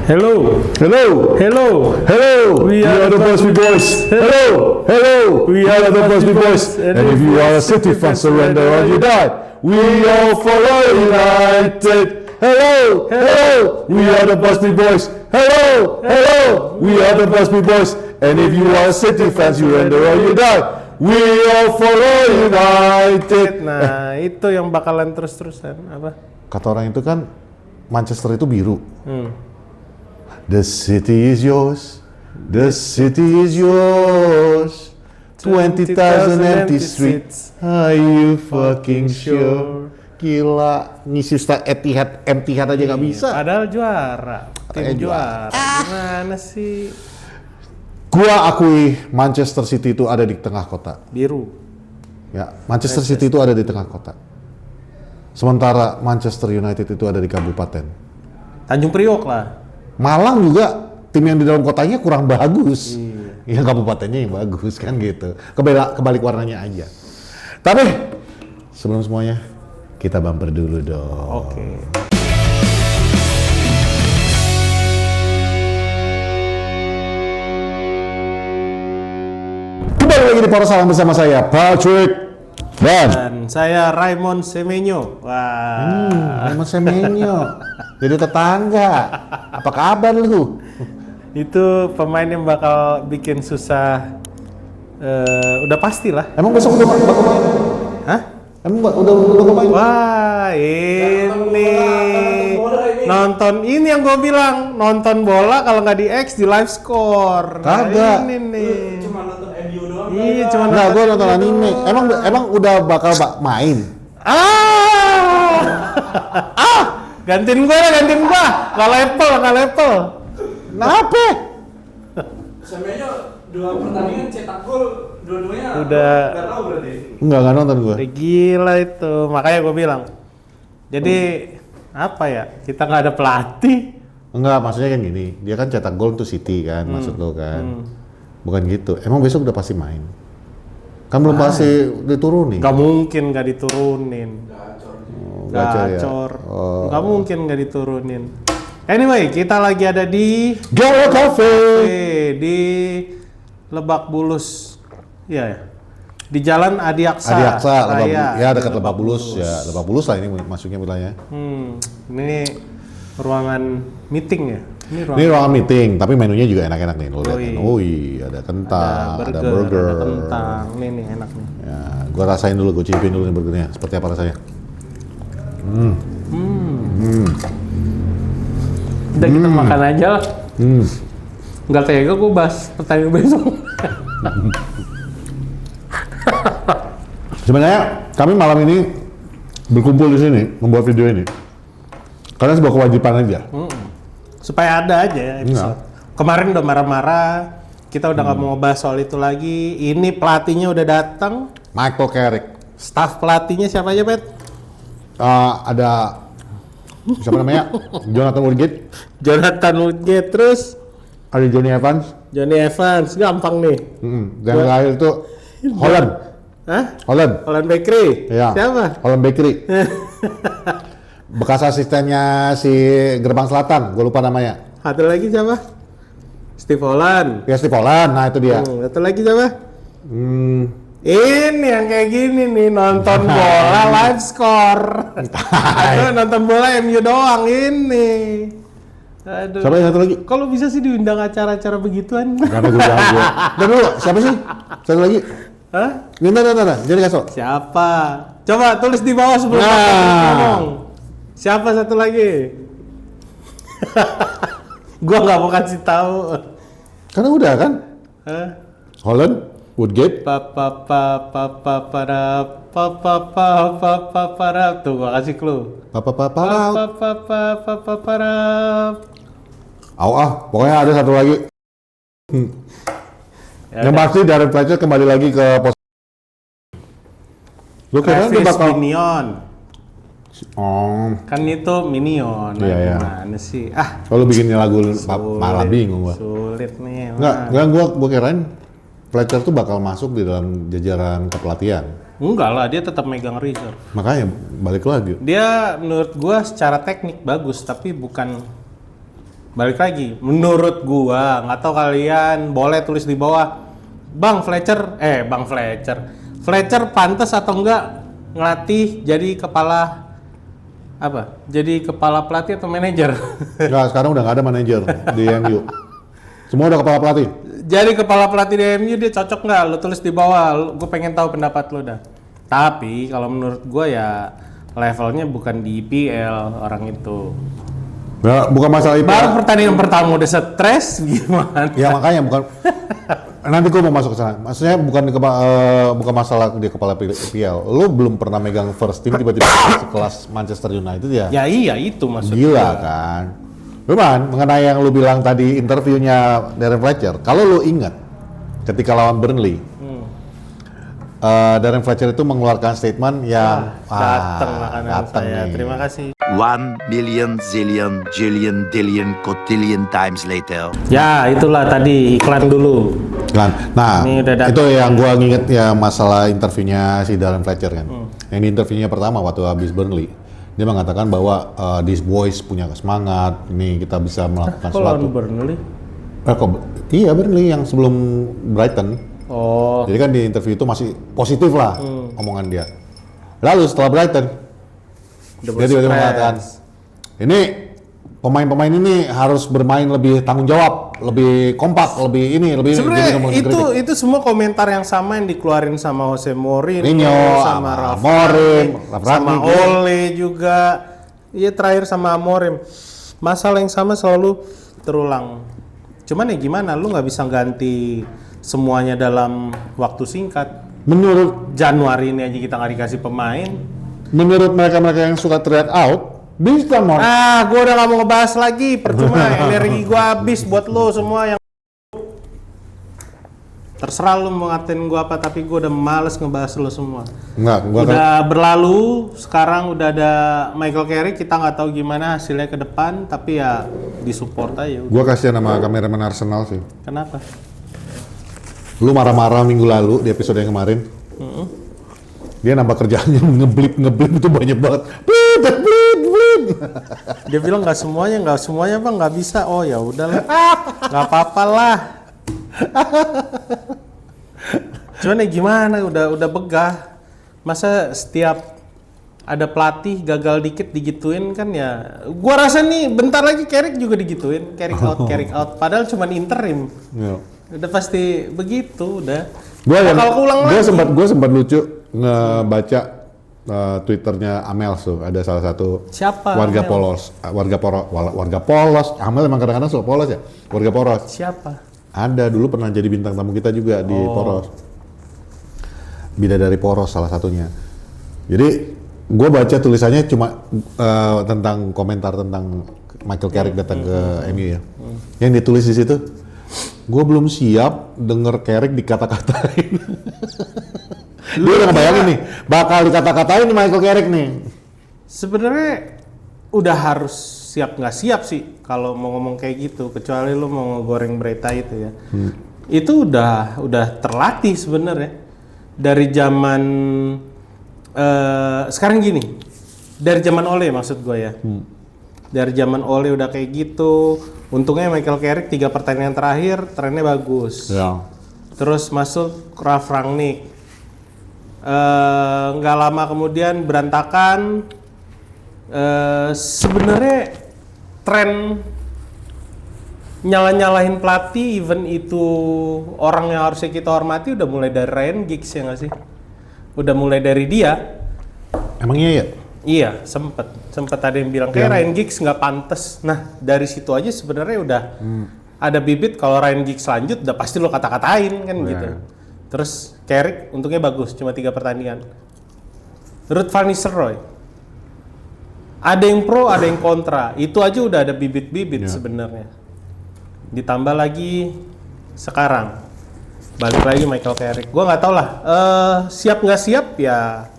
Hello. Hello. Hello. Hello. We are the Busby Boys. Hello. Hello. We are the Busby Boys. And if you are a City fan, surrender or you die. We all follow United. Hello. Hello. We are the Busby Boys. Hello. Hello. We are the Busby Boys. And if you are a City fan, surrender or you die. We all follow United. Nah, itu yang bakalan terus-terusan apa? Kata orang itu kan Manchester itu biru. The city is yours. The city is yours. 20,000 empty streets. Are you fucking sure? Gila, ngisi Etihad aja nggak bisa. Padahal juara. Tim juara. Gimana sih? Gua akui Manchester City itu ada di tengah kota. Biru. Ya, Manchester City itu ada di tengah kota. Sementara Manchester United itu ada di kabupaten. Tanjung Priok lah. Malang juga tim yang di dalam kotanya kurang bagus. Yang kabupatennya yang bagus kan gitu. Kebalik warnanya aja. Tapi sebelum semuanya kita bumper dulu dong. Oke. Kembali lagi di Poros Salam bersama saya Patrick Dan saya Raymond Semenyo. Wah. Raymond Semenyo. Jadi tetangga. Apa kabar lu? Itu pemain yang bakal bikin susah. Udah pasti lah. Emang besok udah bakal main? Hah? Emang udah main? Wah, ini nonton ini yang gue bilang, nonton bola kalau nggak di X di live score. Kagak. Nah, ini nih. Cuma nonton MU doang. Iya, cuma Enggak, gue nonton anime. Emang udah bakal main? Gantiin gua. Nggak level. Kenapa? Sebenarnya 2 pertandingan cetak gol dua-duanya Udah. nggak tahu berarti. Enggak nonton gue. Gila itu, makanya gue bilang. Jadi apa ya? Kita nggak ada pelatih. Enggak, maksudnya kan gini. Dia kan cetak gol untuk City kan, maksud lo kan. Bukan gitu. Emang besok udah pasti main? Kan belum pasti diturunin. Nggak mungkin nggak diturunin. Gacor. Oh. Nggak mungkin nggak diturunin. Anyway, kita lagi ada di Gala Cafe. di Lebak Bulus. Iya ya. Di Jalan Adiaksa. Raya. Ya dekat Lebak Bulus. Ya, Lebak Bulus lah ini masuknya wilayahnya. Ini ruangan meeting ya. Ini ruangan meeting, tapi menunya juga enak-enak nih. Lo lihat. Wih. Wih, ada kentang, ada burger. ada kentang. Ini enak nih. Ya, gua rasain dulu, gua cicipin dulu nih burgernya. Seperti apa rasanya? Udah kita makan aja lah. Nggak tega gue bahas pertandingan besok. Sebenarnya kami malam ini berkumpul di sini membuat video ini karena sebuah kewajiban aja. Supaya ada aja episode. Kemarin udah marah-marah, kita udah nggak mau ngebahas soal itu lagi. Ini pelatihnya udah datang. Michael Carrick. Staff pelatihnya siapa aja, Pet? Ada siapa namanya? Jonathan Woodgate, terus ada Johnny Evans. Gampang nih. Dan yang terakhir itu Holland. Hah? Holland Bakery? Ya. Siapa? Holland Bakery. Bekas asistennya si Gerbang Selatan, gue lupa namanya. Satu lagi siapa? Steve Holland. Ya Steve Holland, nah itu dia. Satu lagi siapa? Ini yang kayak gini nih, nonton bola live score. Atau nonton bola MU doang ini. Aduh. Siapa yang satu lagi? Kalau bisa sih diundang acara-acara begituan. Karena gue jago. Dan dulu, siapa sih? Satu lagi? Hah? Nah, jadi kasih. Siapa? Coba tulis di bawah sebelum Nah. kita ngomong. Siapa satu lagi? Gua nggak mau kasih tahu. Karena udah kan? Hah? Holland, Woodgate. Para tuh gua kasih clue. Para Pokoknya ada satu lagi. Yang pasti Darren Fletcher kembali lagi ke pos. Lu kira dia bakal Minion. Kan itu Minion. Iya. Gimana sih? Kalau bikinnya lagu malah bingung gua. Sulit nih. Enggak gua kirain Fletcher tuh bakal masuk di dalam jajaran kepelatihan. Enggak lah, dia tetap megang reserve. Makanya balik lagi. Dia menurut gua secara teknik bagus, tapi bukan balik lagi. Menurut gua, nggak tahu kalian boleh tulis di bawah. Bang Fletcher pantas atau enggak ngelatih jadi kepala apa? Jadi kepala pelatih atau manajer? Enggak, sekarang udah nggak ada manajer di MU. Semua udah kepala pelatih. Jadi kepala pelatih di MU dia cocok nggak? Lo tulis di bawah. Gue pengen tahu pendapat lo dah. Tapi kalau menurut gua ya levelnya bukan di IPL orang itu. Ya, bukan masalah itu. Baru pertandingan pertama udah stres gimana? Ya makanya bukan. Nanti gue mau masuk ke sana. Maksudnya bukan bukan masalah dia kepala IPL. Lu belum pernah megang first team tiba-tiba sekelas Manchester United ya? Ya iya itu maksudnya. Gila kan. Cuman mengenai yang lu bilang tadi interviewnya Darren Fletcher, kalau lu ingat ketika lawan Burnley, Darren Fletcher itu mengeluarkan statement yang datang makanan saya. nih. Terima kasih. 1 million zillion jillion dillion cotillion times later. Ya itulah tadi iklan dulu. Kan? Nah, Ini udah datang. itu yang gua nginget ya masalah interviewnya si Darren Fletcher kan. Yang di interviewnya pertama waktu habis Burnley, dia mengatakan bahwa these boys punya semangat, ini kita bisa melakukan Kok lawan sesuatu. Burnley? Iya Burnley yang sebelum Brighton. Oh, Jadi kan di interview itu masih positif lah omongan dia. Lalu setelah Brighton, dia tiba-tiba mengatakan, ini pemain-pemain ini harus bermain lebih tanggung jawab, lebih kompak, lebih ini, lebih. sebenarnya jadi itu semua komentar yang sama yang dikeluarin sama Jose Mourinho, Mourinho, sama sama Ralf Amorim, Rangnick, Ralf sama Rangnick, ya. Ole juga. Iya terakhir sama Amorim. Masalah yang sama selalu terulang. Cuman ya gimana, lu nggak bisa ganti semuanya dalam waktu singkat. Menurut Januari ini aja kita nggak dikasih pemain. mereka yang suka trade out, bisa mau. Gue udah nggak mau ngebahas lagi, percuma energi gue habis buat lo semua yang terserah lo mau ngatain gue apa, tapi gue udah males ngebahas lo semua. Enggak, gua Udah berlalu, sekarang udah ada Michael Carrick, kita nggak tahu gimana hasilnya ke depan, tapi ya disupport aja. gua kasihan sama kameramen Arsenal sih. Kenapa? Lu marah-marah minggu lalu di episode yang kemarin. Dia nambah kerjaannya ngeblip itu banyak banget. Blip. Dia bilang nggak semuanya bang nggak bisa. Oh ya udahlah, nggak apa-apa lah. Cuman ya gimana, udah begah. Masa setiap ada pelatih gagal dikit digituin kan ya. Gua rasa nih bentar lagi Carrick juga digituin, carry out. Padahal cuman interim. Ya. Udah pasti begitu, udah. Gua keulang lagi. Gue sempat lucu ngebaca Twitternya Amel tuh, ada salah satu Siapa warga Amel? warga polos. Amel emang kadang-kadang suka polos ya, warga poros. Siapa? Ada dulu pernah jadi bintang tamu kita juga di Poros. Bidadari Poros salah satunya. Jadi gue baca tulisannya cuma tentang komentar tentang Michael Carrick datang ke MU ya. Yang ditulis di situ, gue belum siap denger Carrick dikata-katain. Dia udah ngebayangin nih, bakal dikata-katain nih Michael Carrick nih. Sebenarnya udah harus siap nggak siap sih kalau mau ngomong kayak gitu, kecuali lu mau ngegoreng berita itu ya. Itu udah terlatih sebenarnya dari zaman sekarang gini, dari zaman Ole maksud gue ya. Dari zaman Ole udah kayak gitu. Untungnya Michael Carrick 3 pertandingan terakhir trennya bagus. Ya. Terus masuk Ralf Rangnick. Nggak lama kemudian berantakan. Sebenarnya tren nyalahin pelatih, even itu orang yang harusnya kita hormati, udah mulai dari Ryan Giggs ya nggak sih? Udah mulai dari dia. Emangnya ya? Iya, sempet ada yang bilang kayak Ryan Giggs nggak pantas. Nah dari situ aja sebenarnya udah ada bibit kalau Ryan Giggs lanjut udah pasti lo kata-katain kan gitu. Terus Carrick untungnya bagus, cuma 3 pertandingan. Ruud van Nistelrooy, ada yang pro, ada yang kontra. Itu aja udah ada bibit-bibit sebenarnya. Ditambah lagi sekarang, balik lagi Michael Carrick. Gua nggak tahu lah, siap nggak siap ya.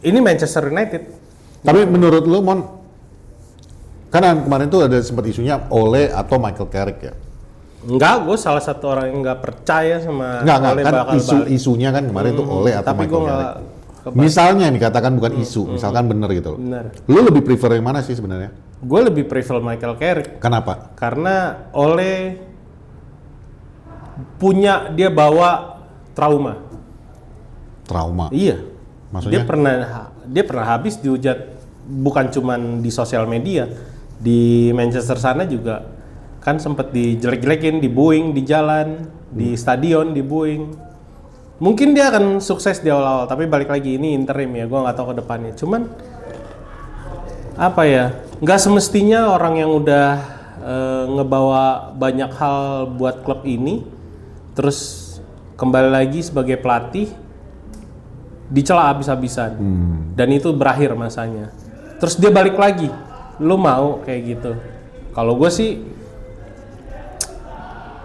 Ini Manchester United. Tapi menurut lu, Mon, kan kemarin tuh ada sempat isunya Ole atau Michael Carrick ya? Enggak, gue salah satu orang yang nggak percaya sama Enggak, Ole kan bakal balik. isunya kan kemarin tuh Ole atau Tapi gue Michael nggak Carrick. Misalnya nih, katakan bukan isu, misalkan bener gitu loh. Bener. Lu lebih prefer yang mana sih sebenarnya? Gue lebih prefer Michael Carrick Kenapa? karena Ole dia bawa trauma. Trauma. Iya. Maksudnya? Dia pernah habis dihujat bukan cuman di sosial media, di Manchester sana juga kan sempat dijelek-jelekin, dibuing di jalan, di stadion dibuing. Mungkin dia akan sukses di awal-awal, tapi balik lagi ini interim ya, gue nggak tahu ke depannya. Cuman apa ya, nggak semestinya orang yang udah ngebawa banyak hal buat klub ini, terus kembali lagi sebagai pelatih dicela habis-habisan, dan itu berakhir masanya. Terus dia balik lagi, lu mau kayak gitu? Kalau gue sih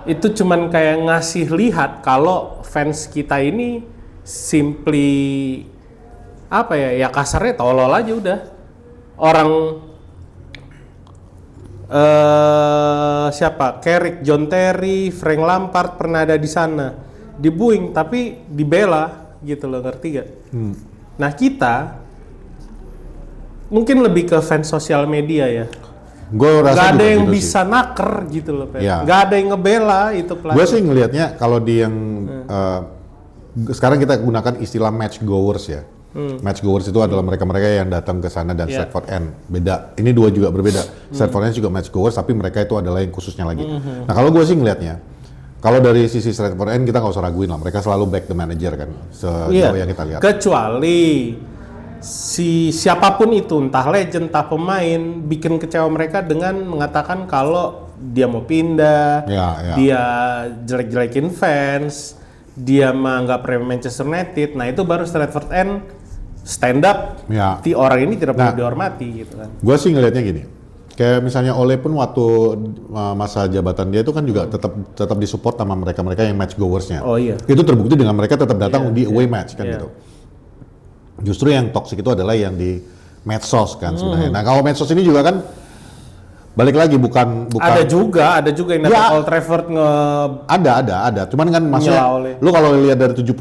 itu cuman kayak ngasih lihat kalau fans kita ini simply apa ya kasarnya tolol aja udah. Orang siapa? Carrick, John Terry, Frank Lampard pernah ada di sana, dibuing tapi dibela gitu loh, ngerti gak? Nah kita mungkin lebih ke fans sosial media ya. Gue rasa Gak ada juga yang gitu bisa naker gitu loh, Pep. Ya. Gak ada yang ngebela itu pelatih. Gue sih ngelihatnya kalau di yang sekarang kita gunakan istilah match goers ya. Match goers itu adalah mereka-mereka yang datang ke sana dan Stratford End. Beda. Ini dua juga berbeda. Stratford End juga match goers, tapi mereka itu adalah yang khususnya lagi. Nah kalau gue sih ngelihatnya, kalau dari sisi Stratford End kita nggak usah raguin lah. Mereka selalu back the manager kan, sejauh yang kita lihat. Kecuali siapapun itu, entah legend, entah pemain, bikin kecewa mereka dengan mengatakan kalau dia mau pindah, dia jelek-jelekin fans, dia menganggap Manchester United. Nah itu baru Stratford End stand up. Orang ini tidak perlu dihormati gitu kan. Gue sih ngelihatnya gini, kayak misalnya Ole pun waktu masa jabatan dia itu kan juga tetap disupport sama mereka-mereka yang match goersnya. Oh iya. Itu terbukti dengan mereka tetap datang di away match kan gitu. Justru yang toksik itu adalah yang di medsos kan sebenarnya. Nah kalau medsos ini juga kan balik lagi bukan ada juga yang datang Old Trafford ada. Cuman kan maksudnya lu kalau lihat dari 75.000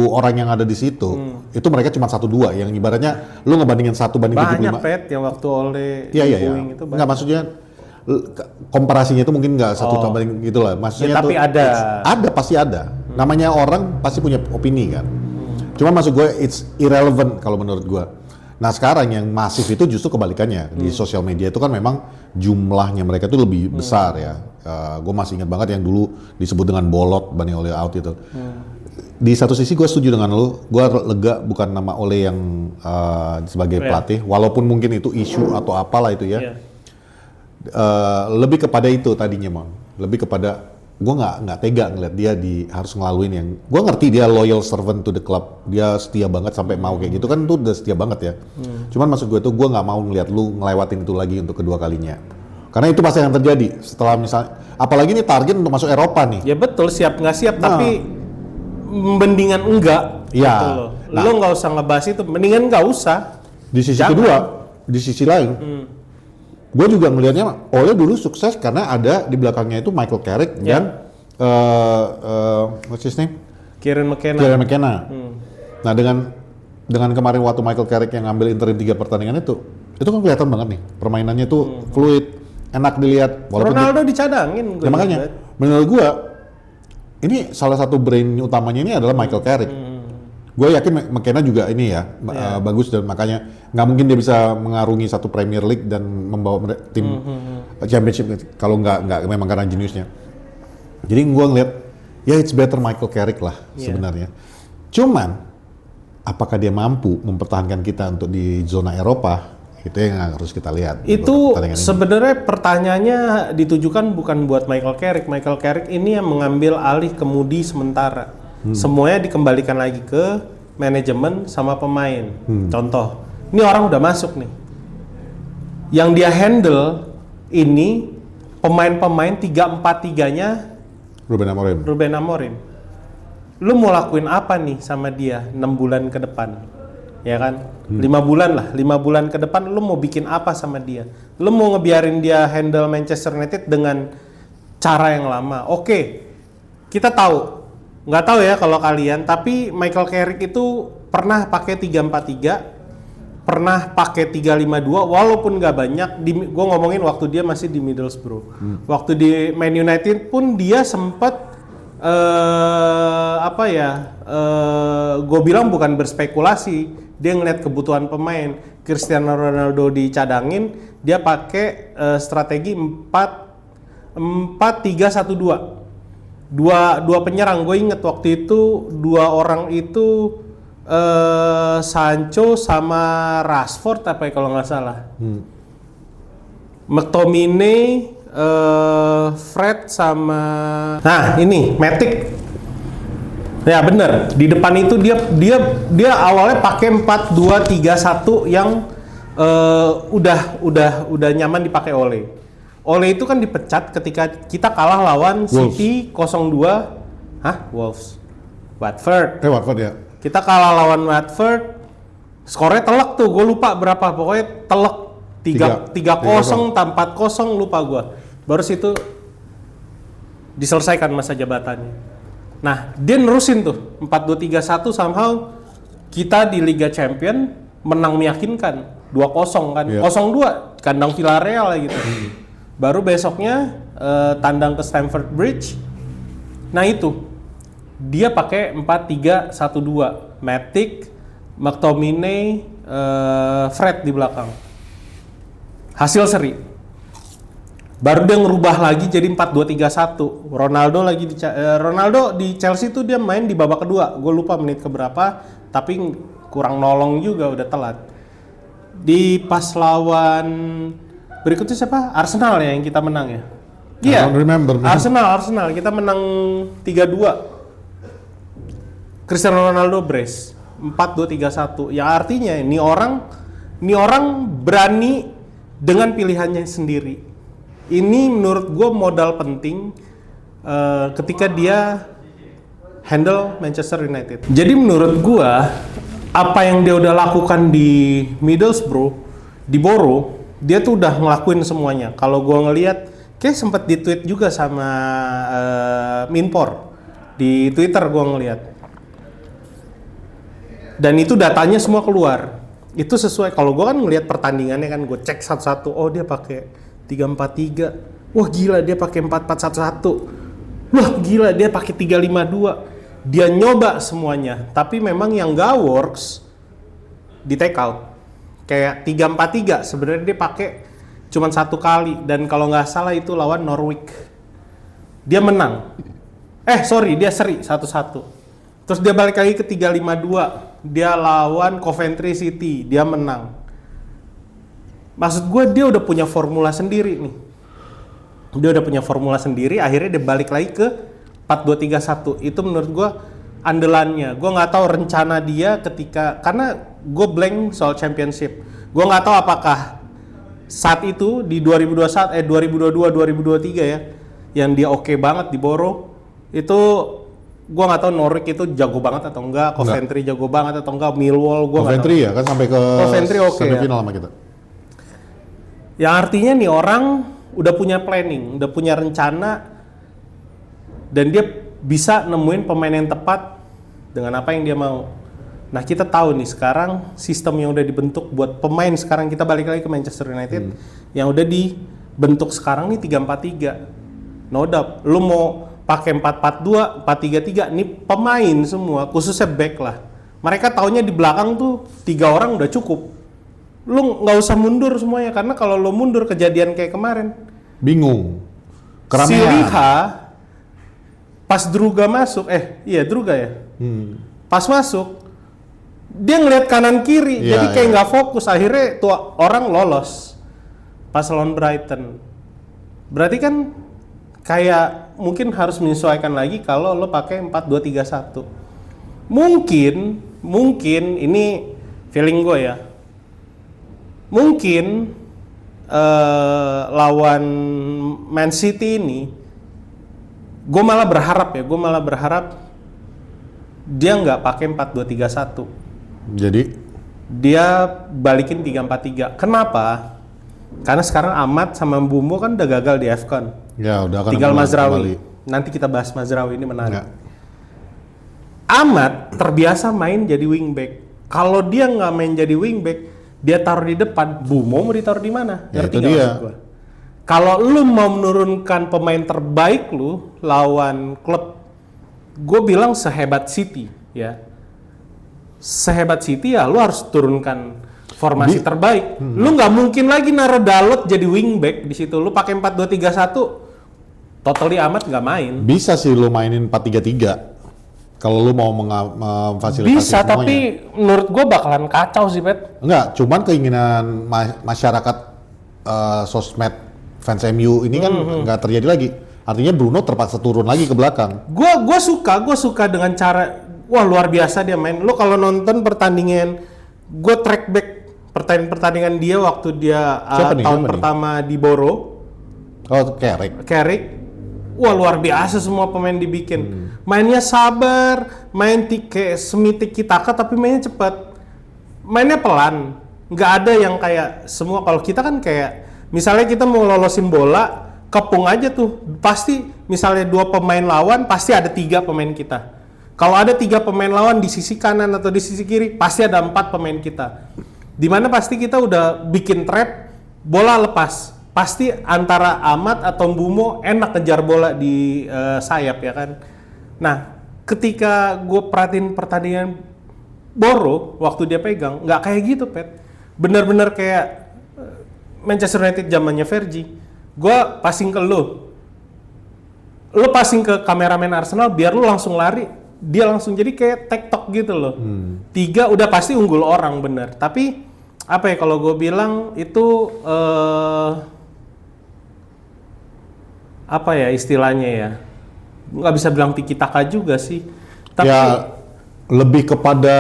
orang yang ada di situ, itu mereka cuma 1-2 yang ibaratnya lu ngebandingin 1 banding 75. Banyak Pet yang waktu oleh itu nggak maksudnya komparasinya itu mungkin nggak satu banding gitulah. Maksudnya tapi pasti ada. Namanya orang pasti punya opini kan. Cuman maksud gue it's irrelevant kalau menurut gue. Nah sekarang yang masif itu justru kebalikannya. Di sosial media itu kan memang jumlahnya mereka tuh lebih besar ya. Gue masih ingat banget yang dulu disebut dengan bolot banding Ole out itu. Di satu sisi gue setuju dengan lu, gue lega bukan nama Ole yang sebagai pelatih, walaupun mungkin itu isu atau apalah itu ya. Lebih kepada itu tadinya lebih kepada gue nggak tega ngeliat dia harus ngelaluin yang gue ngerti dia loyal servant to the club, dia setia banget sampai mau kayak gitu kan, tuh udah setia banget ya. Cuman maksud gue tuh gue nggak mau ngeliat lu ngelewatin itu lagi untuk kedua kalinya, karena itu pasti yang terjadi setelah misalnya apalagi ini target untuk masuk Eropa nih. Ya betul, siap nggak siap tapi mendingan enggak gitu loh. Lo nggak usah ngebahas itu, mendingan nggak usah. Di sisi kedua, di sisi lain gue juga melihatnya Ole dulu sukses karena ada di belakangnya itu Michael Carrick dan what's his name? Kieran McKenna. Nah dengan kemarin waktu Michael Carrick yang ngambil interim 3 pertandingan itu kan kelihatan banget nih permainannya tuh fluid, enak dilihat. Ronaldo dicadangin. Ya makanya menurut gue ini salah satu brain utamanya ini adalah Michael Carrick. Gue yakin McKenna juga ini ya bagus, dan makanya nggak mungkin dia bisa mengarungi satu Premier League dan membawa tim Championship kalau nggak memang karena jeniusnya. Jadi gue ngeliat ya it's better Michael Carrick lah sebenarnya. Cuman apakah dia mampu mempertahankan kita untuk di zona Eropa, itu yang harus kita lihat. Itu sebenarnya pertanyaannya ditujukan bukan buat Michael Carrick. Michael Carrick ini yang mengambil alih kemudi sementara. Semuanya dikembalikan lagi ke manajemen sama pemain. Contoh, ini orang udah masuk nih. Yang dia handle ini pemain-pemain 3-4-3-nya Ruben Amorim. Lu mau lakuin apa nih sama dia 6 bulan ke depan? Ya kan? 5 bulan lah, 5 bulan ke depan lu mau bikin apa sama dia? Lu mau ngebiarin dia handle Manchester United dengan cara yang lama? Oke, kita tahu. Nggak tahu ya kalau kalian, tapi Michael Carrick itu pernah pakai 3-4-3 pernah pakai 352 walaupun nggak banyak. Gue ngomongin waktu dia masih di Middlesbrough. Waktu di Man United pun dia sempat gue bilang bukan berspekulasi, dia ngeliat kebutuhan pemain. Cristiano Ronaldo dicadangin, dia pakai strategi 4-3-1-2. Dua penyerang. Gue inget waktu itu dua orang itu Sancho sama Rashford apa ya kalau nggak salah. McTominay, Fred sama ini Matic. Ya bener, di depan itu dia awalnya pakai 4-2-3-1 yang udah nyaman dipakai Ole. Ole itu kan dipecat ketika kita kalah lawan Wolves. City 0-2. Wolves. Watford. Watford ya. Kita kalah lawan Watford. Skornya telak tuh, gue lupa berapa. Pokoknya telak 3-0 tanpa 4-0 lupa gue. Baru situ diselesaikan masa jabatannya. Nah, dia nerusin tuh 4-2-3-1 somehow kita di Liga Champion menang meyakinkan 2-0 kan. 0-2 kandang Villarreal gitu. Baru besoknya tandang ke Stamford Bridge. Nah, itu dia pakai 4-3-1-2. Matic, McTominay, Fred di belakang. Hasil seri. Baru dia ngerubah lagi jadi 4-2-3-1. Ronaldo di Chelsea tuh dia main di babak kedua. Gue lupa menit keberapa, tapi kurang nolong juga, udah telat. Di pas lawan berikutnya siapa? Arsenal ya yang kita menang ya? Iya. I don't remember. Arsenal kita menang 3-2. Cristiano Ronaldo brace 4-2-3-1. Yang artinya ini orang berani dengan pilihannya sendiri. Ini menurut gue modal penting ketika dia handle Manchester United. Jadi menurut gue apa yang dia udah lakukan di Middlesbrough, di Borough, dia tuh udah ngelakuin semuanya. Kalau gue ngelihat, kayak sempat di-tweet juga sama Minpor di Twitter gue ngelihat. Dan itu datanya semua keluar. Itu sesuai. Kalau gue kan ngelihat pertandingannya kan, gue cek satu-satu. Oh dia pakai 3-4-3. Wah gila dia pakai 4-4-1-1. Wah gila dia pakai 3-5-2. Dia nyoba semuanya, tapi memang yang nggak works di take out. Kayak 3-4-3 sebenarnya dia pakai cuman satu kali, dan kalau nggak salah itu lawan Norwich. Dia menang. Dia seri 1-1. Terus dia balik lagi ke 3-5-2. Dia lawan Coventry City, dia menang. Maksud gue dia udah punya formula sendiri nih. Dia udah punya formula sendiri, akhirnya dia balik lagi ke 4-2-3-1. Itu menurut gue andalannya. Gue nggak tahu rencana dia karena gue blank soal championship. Gue nggak tahu apakah saat itu di 2022-2023 ya, yang dia oke banget di Borough, itu gue nggak tahu Norwich itu jago banget atau enggak, Coventry jago banget atau enggak, Millwall gue nggak tahu. Coventry ya kan sampai ke semifinal sama kita. Yang artinya nih orang udah punya planning, udah punya rencana, dan dia bisa nemuin pemain yang tepat dengan apa yang dia mau. Nah kita tahu nih sekarang sistem yang udah dibentuk buat pemain sekarang, kita balik lagi ke Manchester United, yang udah dibentuk sekarang nih 3-4-3. No doubt, lu mau pakai 4-4-2, 4-3-3, nih pemain semua, khususnya back lah. Mereka taunya di belakang tuh 3 orang udah cukup. Lu nggak usah mundur semuanya, karena kalau lu mundur kejadian kayak kemarin, bingung. Keramaian. Si Liha pas Druga masuk, Druga ya. Pas masuk, dia ngelihat kanan kiri, jadi kayak nggak fokus. Akhirnya tuh orang lolos pas lawan Brighton. Berarti kan kayak mungkin harus menyesuaikan lagi kalau lo pakai 4-2-3-1. Mungkin ini feeling gue ya. Mungkin lawan Man City ini, gue malah berharap dia nggak pakai 4-2-3-1. Jadi dia balikin 3-4-3. Kenapa? Karena sekarang Ahmad sama Mbumbo kan udah gagal di AFCON. ya udah akan Tinggal Mazraoui. kembali. Nanti kita bahas Mazraoui, ini menarik. Ya. Ahmad terbiasa main jadi wingback. Kalau dia nggak main jadi wingback, dia taruh di depan, Bumo mau ditaruh di mana? Ya, Ngerti itu nggak dia. maksud gua? Kalau lu mau menurunkan pemain terbaik lu lawan klub, gue bilang sehebat City ya. Sehebat City ya lu harus turunkan formasi terbaik. Lu nggak mungkin lagi naruh Dalot jadi wingback di situ. Lu pakai 4-2-3-1, totally amat nggak main. Bisa sih lu mainin 4-3-3 kalau lu mau memfasilitasi Bisa, semuanya. tapi menurut gue bakalan kacau sih, Pet. Enggak, cuman keinginan masyarakat sosmed fans MU ini kan nggak terjadi lagi. Artinya Bruno terpaksa turun lagi ke belakang. Gue suka dengan cara, wah luar biasa dia main. Lu kalau nonton pertandingan, gue track back pertandingan dia waktu dia Siapa nih? tahun Siapa nih? pertama di Boro, Oh, Carrick. wah luar biasa semua pemain dibikin. Mainnya sabar, main kayak semi tiki-taka tapi mainnya cepat. Mainnya pelan. Nggak ada yang kayak semua, kalau kita kan kayak misalnya kita mau lolosin bola, kepung aja tuh. Pasti misalnya 2 pemain lawan, pasti ada 3 pemain kita. Kalau ada 3 pemain lawan di sisi kanan atau di sisi kiri, pasti ada 4 pemain kita. Dimana pasti kita udah bikin trap, bola lepas. Pasti antara Ahmad atau Bumo enak kejar bola di sayap ya kan. Nah, ketika gue perhatiin pertandingan Boro waktu dia pegang, nggak kayak gitu, Pet. Bener-bener kayak Manchester United zamannya Fergie. Gue passing ke lu passing ke kameramen Arsenal biar lu langsung lari, dia langsung jadi kayak TikTok gitu loh. 3 udah pasti unggul orang, bener. Tapi apa ya kalau gue bilang itu apa ya istilahnya ya, nggak bisa bilang tiki taka juga sih, tapi Ya lebih kepada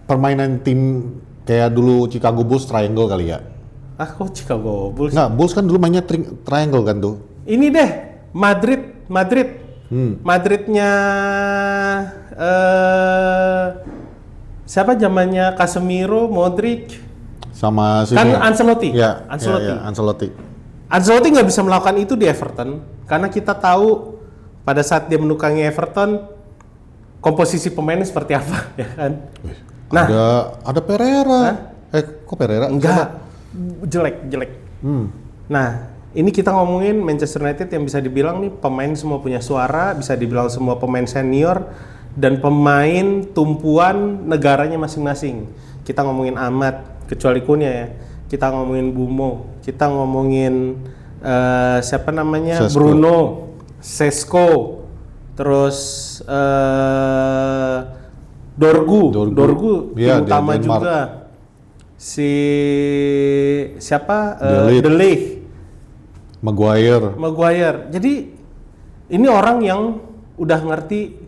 permainan tim kayak dulu Chicago Bulls triangle kali ya. kok Chicago Bulls. Nggak, Bulls kan dulu mainnya triangle kan tuh. Ini deh Madridnya siapa zamannya Casemiro, Modric, Sama sini. kan Ancelotti. Ya, Ancelotti. Ancelotti. Ancelotti nggak bisa melakukan itu di Everton karena kita tahu pada saat dia menukangi Everton komposisi pemainnya seperti apa ya kan. Nah, Ada Pereira. Kok Pereira? enggak, jelek. Nah, ini kita ngomongin Manchester United yang bisa dibilang nih pemain semua punya suara, bisa dibilang semua pemain senior dan pemain tumpuan negaranya masing-masing. Kita ngomongin Ahmad, kecuali Kunya ya. Kita ngomongin Bumo, kita ngomongin siapa namanya, Sesko. Bruno, Sesko, terus Dorgu Iya, tim utama Denmark. juga. Si siapa? De Ligt. De Ligt, Maguire. Jadi ini orang yang udah ngerti,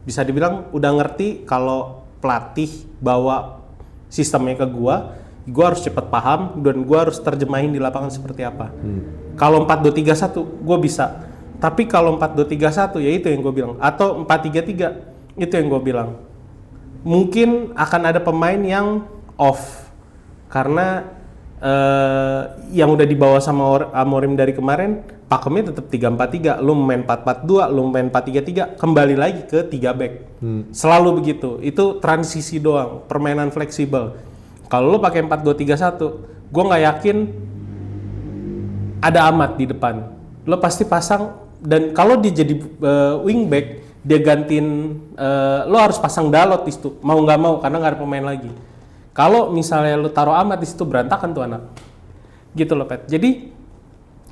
bisa dibilang udah ngerti kalau pelatih bawa sistemnya ke gua harus cepat paham dan gua harus terjemahin di lapangan seperti apa. Kalau 4-2-3-1 gua bisa. Tapi kalau 4-2-3-1 ya itu yang gua bilang, atau 4-3-3 itu yang gua bilang. Mungkin akan ada pemain yang off karena yang udah dibawa sama Amorim dari kemarin, pakemnya tetap 3-4-3, lu main 4-4-2, lu main 4-3-3, kembali lagi ke 3 back. Selalu begitu. Itu transisi doang, permainan fleksibel. Kalau lu pakai 4-2-3-1, gue nggak yakin ada Ahmad di depan. Lo pasti pasang, dan kalau dia jadi wingback, dia gantiin, lo harus pasang Dalot di situ, mau nggak mau karena nggak ada pemain lagi. Kalau misalnya lo taruh Ahmad di situ, berantakan tuh anak. Gitu loh, Pet. Jadi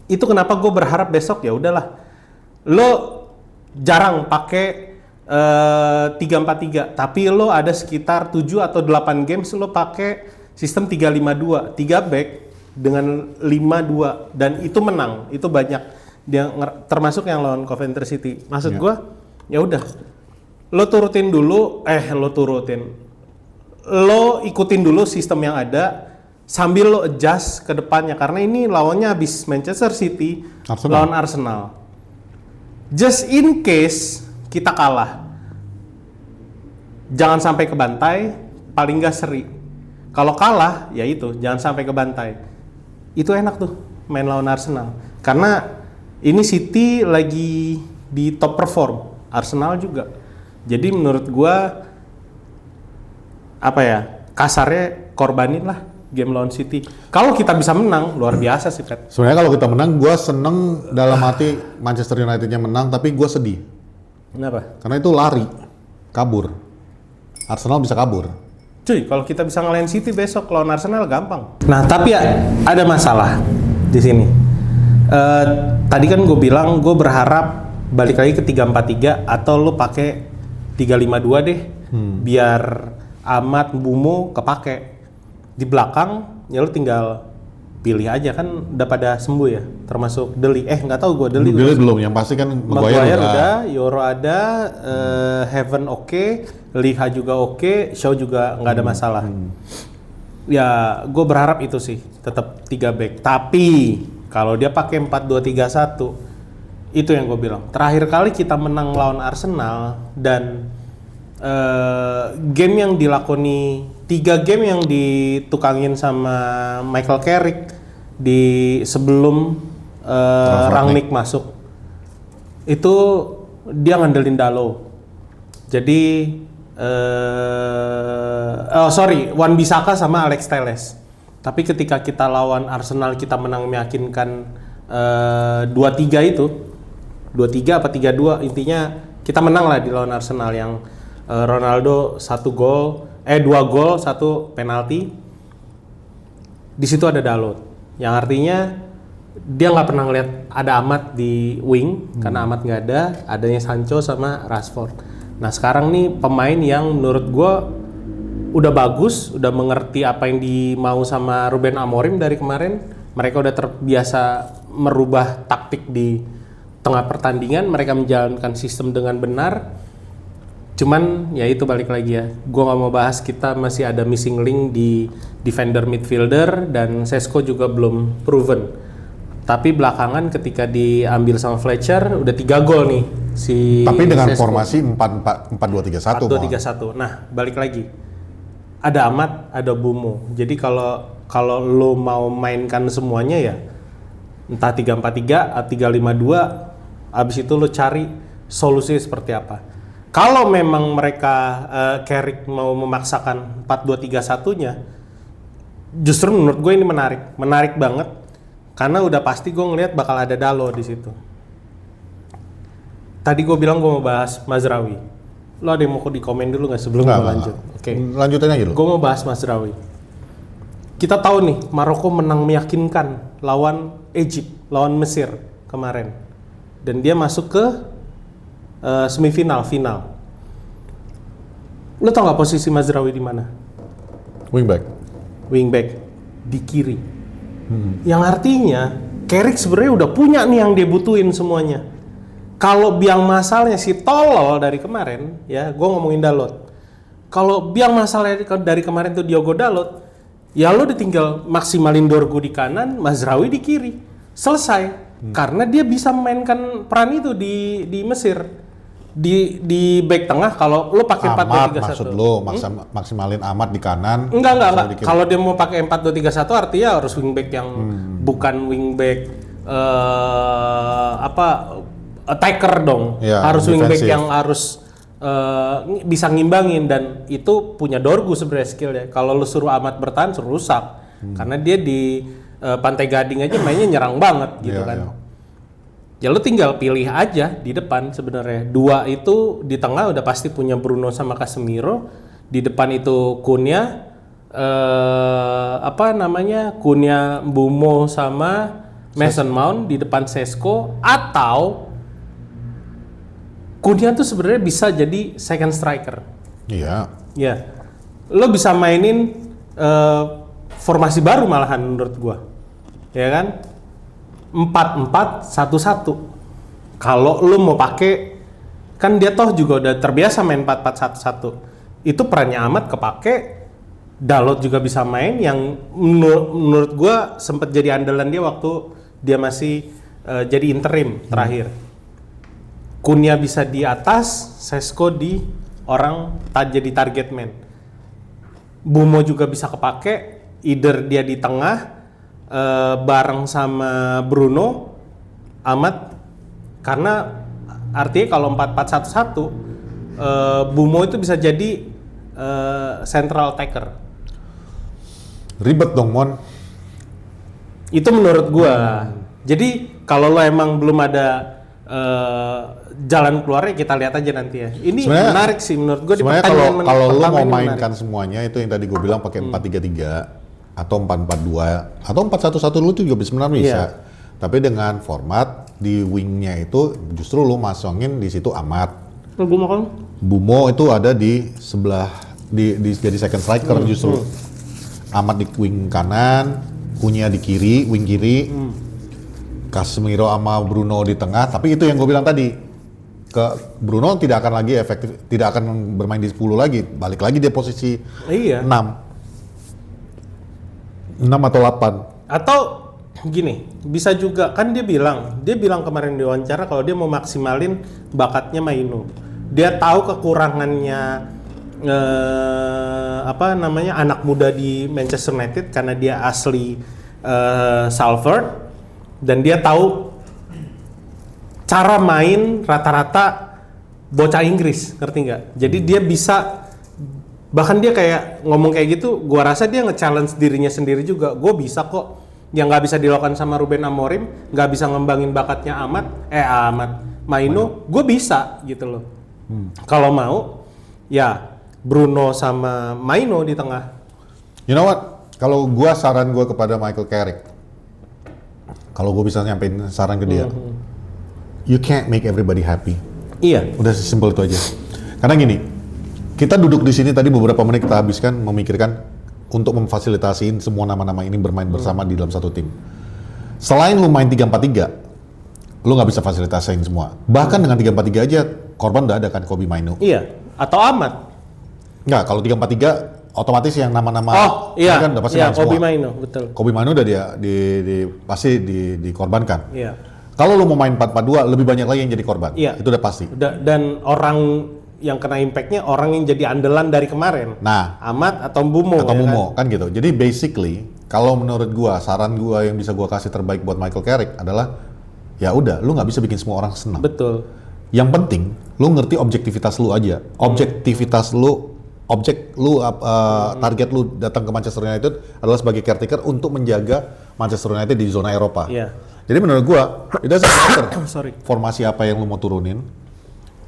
itu kenapa gue berharap besok ya udahlah, lo jarang pakai 3-4-3, tapi lo ada sekitar 7 atau 8 games lo pakai sistem 3-5-2, 3 back dengan 5-2, dan itu menang, itu banyak. Dia termasuk yang lawan Coventry City. Maksud gue, ya udah, lo ikutin dulu sistem yang ada sambil lo adjust ke depannya, karena ini lawannya habis Manchester City lawan Arsenal. Just in case kita kalah, jangan sampai ke bantai, paling nggak seri. Kalau kalah, ya itu, jangan sampai ke bantai. Itu enak tuh main lawan Arsenal, karena ini City lagi di top perform, Arsenal juga. Jadi menurut gua apa ya, kasarnya korbanin lah game lawan City. Kalau kita bisa menang, luar biasa sih, Pet. Sebenarnya kalau kita menang, gue seneng dalam hati Manchester United-nya menang, tapi gue sedih. Kenapa? Karena itu lari, kabur. Arsenal bisa kabur. Cuy, kalau kita bisa ngalahin City besok lawan Arsenal gampang. Nah, tapi ya ada masalah di sini. Tadi kan gue bilang gue berharap balik lagi ke 3-4-3 atau lu pakai 3-5-2 deh. Biar Ahmad, Mbeumo kepake. Di belakang ya lu tinggal pilih aja, kan udah pada sembuh ya, termasuk Deli. Nggak tahu gue Deli belum, yang pasti kan Maguire udah, Yoro ada, Heaven oke, Liha juga oke, Shaw juga nggak ada masalah. Ya gue berharap itu sih tetap 3 back. Tapi kalau dia pakai 4-2-3-1, itu yang gue bilang. Terakhir kali kita menang lawan Arsenal dan game yang dilakoni 3 game yang ditukangin sama Michael Carrick di sebelum Rangnick masuk, itu dia ngandelin Dalot. Jadi Wan-Bissaka sama Alex Telles. Tapi ketika kita lawan Arsenal kita menang meyakinkan 2-3 itu, 2-3 apa 3-2, intinya kita menang lah di lawan Arsenal yang Ronaldo 2 gol, 1 penalti. Di situ ada Dalot, yang artinya dia nggak pernah ngeliat ada Ahmad di wing karena Ahmad nggak ada, adanya Sancho sama Rashford. Nah sekarang nih pemain yang menurut gue udah bagus, udah mengerti apa yang dimau sama Ruben Amorim dari kemarin. Mereka udah terbiasa merubah taktik di tengah pertandingan, mereka menjalankan sistem dengan benar. Cuman ya itu balik lagi ya, gue nggak mau bahas, kita masih ada missing link di defender midfielder dan Sesko juga belum proven. Tapi belakangan ketika diambil sama Fletcher udah 3 gol nih si tapi dengan Sesko. formasi 4-2-3-1. 4-2-3-1. Nah balik lagi, ada Ahmad, ada Mbeumo. Jadi kalau lo mau mainkan semuanya ya entah 3-4-3 atau 3-5-2, abis itu lo cari solusi seperti apa. Kalau memang mereka Carrick mau memaksakan 4-2-3-1-nya, justru menurut gue ini menarik banget, karena udah pasti gue ngelihat bakal ada Dalot di situ. Tadi gue bilang gue mau bahas Mazraoui. Lo ada yang mau di komen dulu nggak sebelum gue lanjut? Oke. Lanjutin aja dulu. Gue mau bahas Mazraoui. Kita tahu nih Maroko menang meyakinkan lawan Egypt, lawan Mesir kemarin, dan dia masuk ke semifinal, final. Lo tau nggak posisi Mazraoui di mana? Wingback di kiri. Yang artinya Carrick sebenarnya udah punya nih yang dia butuhin semuanya. Kalau biang masalahnya si tolol dari kemarin, ya gue ngomongin Dalot. Kalau biang masalahnya dari kemarin tuh Diogo Dalot, ya lo ditinggal maksimalin Dorgu di kanan, Mazraoui di kiri, selesai. Karena dia bisa memainkan peran itu di Mesir. Di back tengah kalau lo pakai 4-2-3-1. Maksud lo maksimalin Ahmad di kanan? Enggak. Kalau dia mau pakai 4-2-3-1 artinya harus wingback yang bukan wingback attacker dong. Ya, harus wingback yang harus bisa ngimbangin, dan itu punya Dorgu sebenarnya skillnya. Kalau lo suruh Ahmad bertahan suruh rusak. Karena dia di Pantai Gading aja mainnya nyerang banget gitu kan. Ya. Ya lo tinggal pilih aja di depan sebenarnya. 2 itu di tengah udah pasti punya Bruno sama Casemiro. Di depan itu Cunha, Cunha, Mbeumo sama Mason Mount. Di depan Sesko, atau Cunha tuh sebenarnya bisa jadi second striker. Iya. Ya, lo bisa mainin formasi baru malahan menurut gua, ya kan? 4-4-1-1. Kalau lu mau pakai, kan dia toh juga udah terbiasa main 4-4-1-1. Itu perannya Ahmad kepake, Dalot juga bisa main, yang menurut gua sempat jadi andalan dia waktu dia masih jadi interim terakhir. Cunha bisa di atas, Sesko di jadi target man. Mbeumo juga bisa kepake, either dia di tengah bareng sama Bruno, Ahmad, karena artinya kalau 4-4-1-1 Mbeumo itu bisa jadi central attacker. Ribet dong, Mon. Itu menurut gua. Jadi kalau lo emang belum ada jalan keluarnya, kita lihat aja nanti ya. Ini Sebenarnya- menarik sih menurut gua. Di Sebenarnya pertandingan kalau lu pertama mau ini mainkan semuanya itu yang tadi gue bilang pakai 4-3-3 atau 4-4-2 atau 4-1-1 lu tuh juga sebenarnya bisa. Iya. Tapi dengan format di wingnya itu justru lu masangin di situ Ahmad. menarik. Gua makan. Bumo itu ada di sebelah di jadi second striker justru. Ahmad di wing kanan, Cunha di kiri, wing kiri. Casemiro sama Bruno di tengah, tapi itu yang gue bilang tadi. Bruno tidak akan lagi efektif, tidak akan bermain di 10 lagi. Balik lagi dia posisi Iya. 6 atau 8. Atau gini, bisa juga kan dia bilang kemarin di wawancara kalau dia mau maksimalin bakatnya Maino. Dia tahu kekurangannya anak muda di Manchester United karena dia asli Salford dan dia tahu cara main rata-rata bocah Inggris, ngerti nggak? Jadi dia bisa, bahkan dia kayak ngomong kayak gitu, gua rasa dia nge-challenge dirinya sendiri juga. Gue bisa kok, yang nggak bisa dilakukan sama Ruben Amorim, nggak bisa ngembangin bakatnya Maino, gue bisa gitu loh. Kalau mau, ya Bruno sama Maino di tengah. You know what? Kalau gua saran gua kepada Michael Carrick, kalau gue bisa nyampein saran ke dia, you can't make everybody happy. Iya. Udah sesimpel itu aja. Karena gini, kita duduk di sini tadi beberapa menit kita habiskan memikirkan untuk memfasilitasiin semua nama-nama ini bermain bersama di dalam satu tim. Selain lu main 3-4-3, lu nggak bisa fasilitasiin semua. Bahkan dengan 3-4-3 aja, korban udah ada kan Kobbie Mainoo. Iya. Atau Ahmad. Nggak, kalau 3-4-3 otomatis yang nama-nama Iya. kan udah pasti Iya, main semua. Kobbie Mainoo, betul. Kobbie Mainoo udah pasti dikorbankan. Iya. Kalau lu mau main 4-4-2, lebih banyak lagi yang jadi korban. Iya. Itu udah pasti. Dan orang yang kena impact-nya orang yang jadi andalan dari kemarin. Nah, Ahmad atau Bumo. atau ya Bumo kan gitu. Jadi basically kalau menurut gua, saran gua yang bisa gua kasih terbaik buat Michael Carrick adalah ya udah, lu nggak bisa bikin semua orang senang. Betul. Yang penting lu ngerti objektivitas lu aja. Objektivitas lu, target lu datang ke Manchester United adalah sebagai caretaker untuk menjaga Manchester United di zona Eropa. Iya. Jadi menurut gua, it doesn't matter Sorry. formasi apa yang lu mau turunin.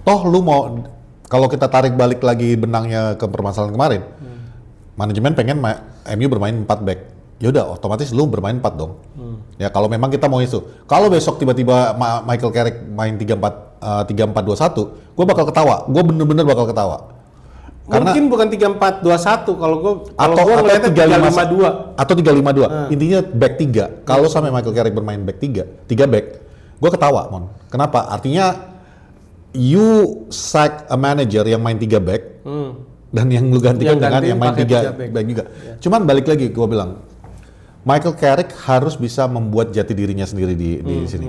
Toh lu mau, kalau kita tarik balik lagi benangnya ke permasalahan kemarin, manajemen pengen MU bermain 4 back. Ya udah, otomatis lu bermain 4 dong. Ya kalau memang kita mau itu. Kalau besok tiba-tiba Michael Carrick main 3-4-2-1, gue bakal ketawa. Gue bener-bener bakal ketawa. Karena Mungkin bukan 3-4-2-1 kalau gue atau ngeliatnya 3-5-2 atau 3-5-2. Intinya back 3. Kalau sampai Michael Carrick bermain back 3 back, gue ketawa, Mon. Kenapa? Artinya you sack a manager yang main 3 back dan yang lu gantikan dengan yang main 3 back juga. Cuman balik lagi gue bilang, Michael Carrick harus bisa membuat jati dirinya sendiri di sini.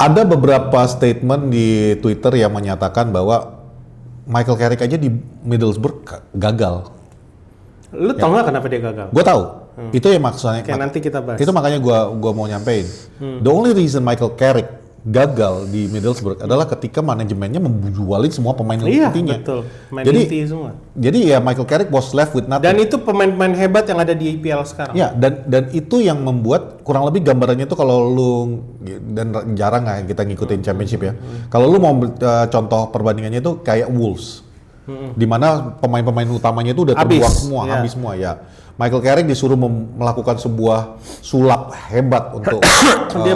Ada beberapa statement di Twitter yang menyatakan bahwa Michael Carrick aja di Middlesbrough gagal. Lu tau nggak kenapa dia gagal? Gue tahu. Itu yang maksudnya. Oke, nanti kita bahas. Itu makanya gua mau nyampein. The only reason Michael Carrick gagal di Middlesbrough adalah ketika manajemennya memjualin semua pemain Iya, intinya. betul. Main Jadi inti semua. Jadi ya Michael Carrick was left with nothing. Dan itu pemain-pemain hebat yang ada di IPL sekarang. Ya, dan itu yang membuat kurang lebih gambarannya itu kalau lu, dan jarang nggak kita ngikutin championship ya. Kalau lu mau contoh perbandingannya itu kayak Wolves. Di mana pemain-pemain utamanya itu udah terbuang semua, ya. habis semua ya. Michael Carrick disuruh melakukan sebuah sulap hebat untuk Dia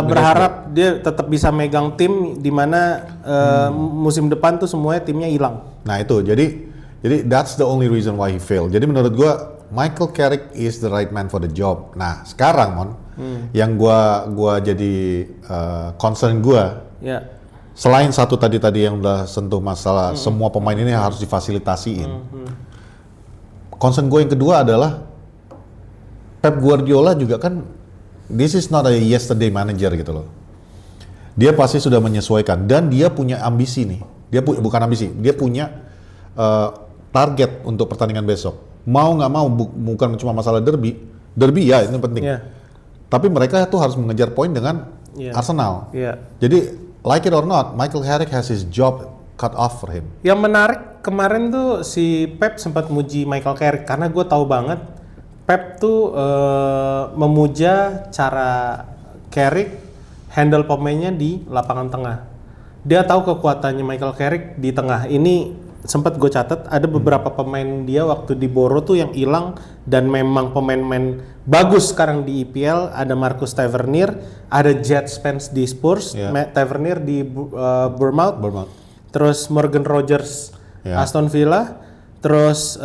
berharap dia tetap bisa megang tim di mana musim depan tuh semuanya timnya hilang. Nah itu, jadi that's the only reason why he failed. Jadi menurut gua Michael Carrick is the right man for the job. Nah sekarang Mon, yang gua jadi concern gua, Ya. selain satu tadi yang udah sentuh masalah semua pemain ini harus difasilitasiin. Concern gue yang kedua adalah Pep Guardiola juga kan, this is not a yesterday manager gitu loh. Dia pasti sudah menyesuaikan dan dia punya ambisi nih. Dia bukan ambisi, dia punya target untuk pertandingan besok. Mau nggak mau, bukan cuma masalah derby ya ini penting. Yeah. Tapi mereka tuh harus mengejar poin dengan Arsenal. Yeah. Jadi like it or not, Michael Carrick has his job cut off for him. Yang menarik kemarin tuh si Pep sempat muji Michael Carrick karena gue tahu banget Pep tuh memuja cara Carrick handle pemainnya di lapangan tengah. Dia tahu kekuatannya Michael Carrick di tengah. Ini sempat gue catat ada beberapa pemain dia waktu di Boro tuh yang hilang dan memang pemain-pemain bagus sekarang di EPL. Ada Marcus Tavernier, ada Jet Spence di Spurs, Matt Tavernier di Bournemouth. Terus Morgan Rogers Aston Villa, terus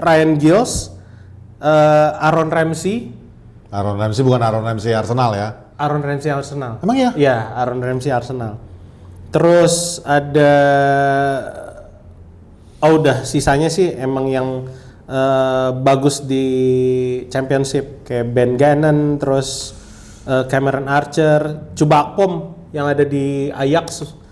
Ryan Giggs, Aaron Ramsey bukan Aaron Ramsey Arsenal ya? Aaron Ramsey Arsenal. Emang ya? Iya, Aaron Ramsey Arsenal. Terus ada udah sisanya sih emang yang bagus di Championship kayak Ben Gannon, terus Cameron Archer, Chuba Akpom yang ada di Ajax.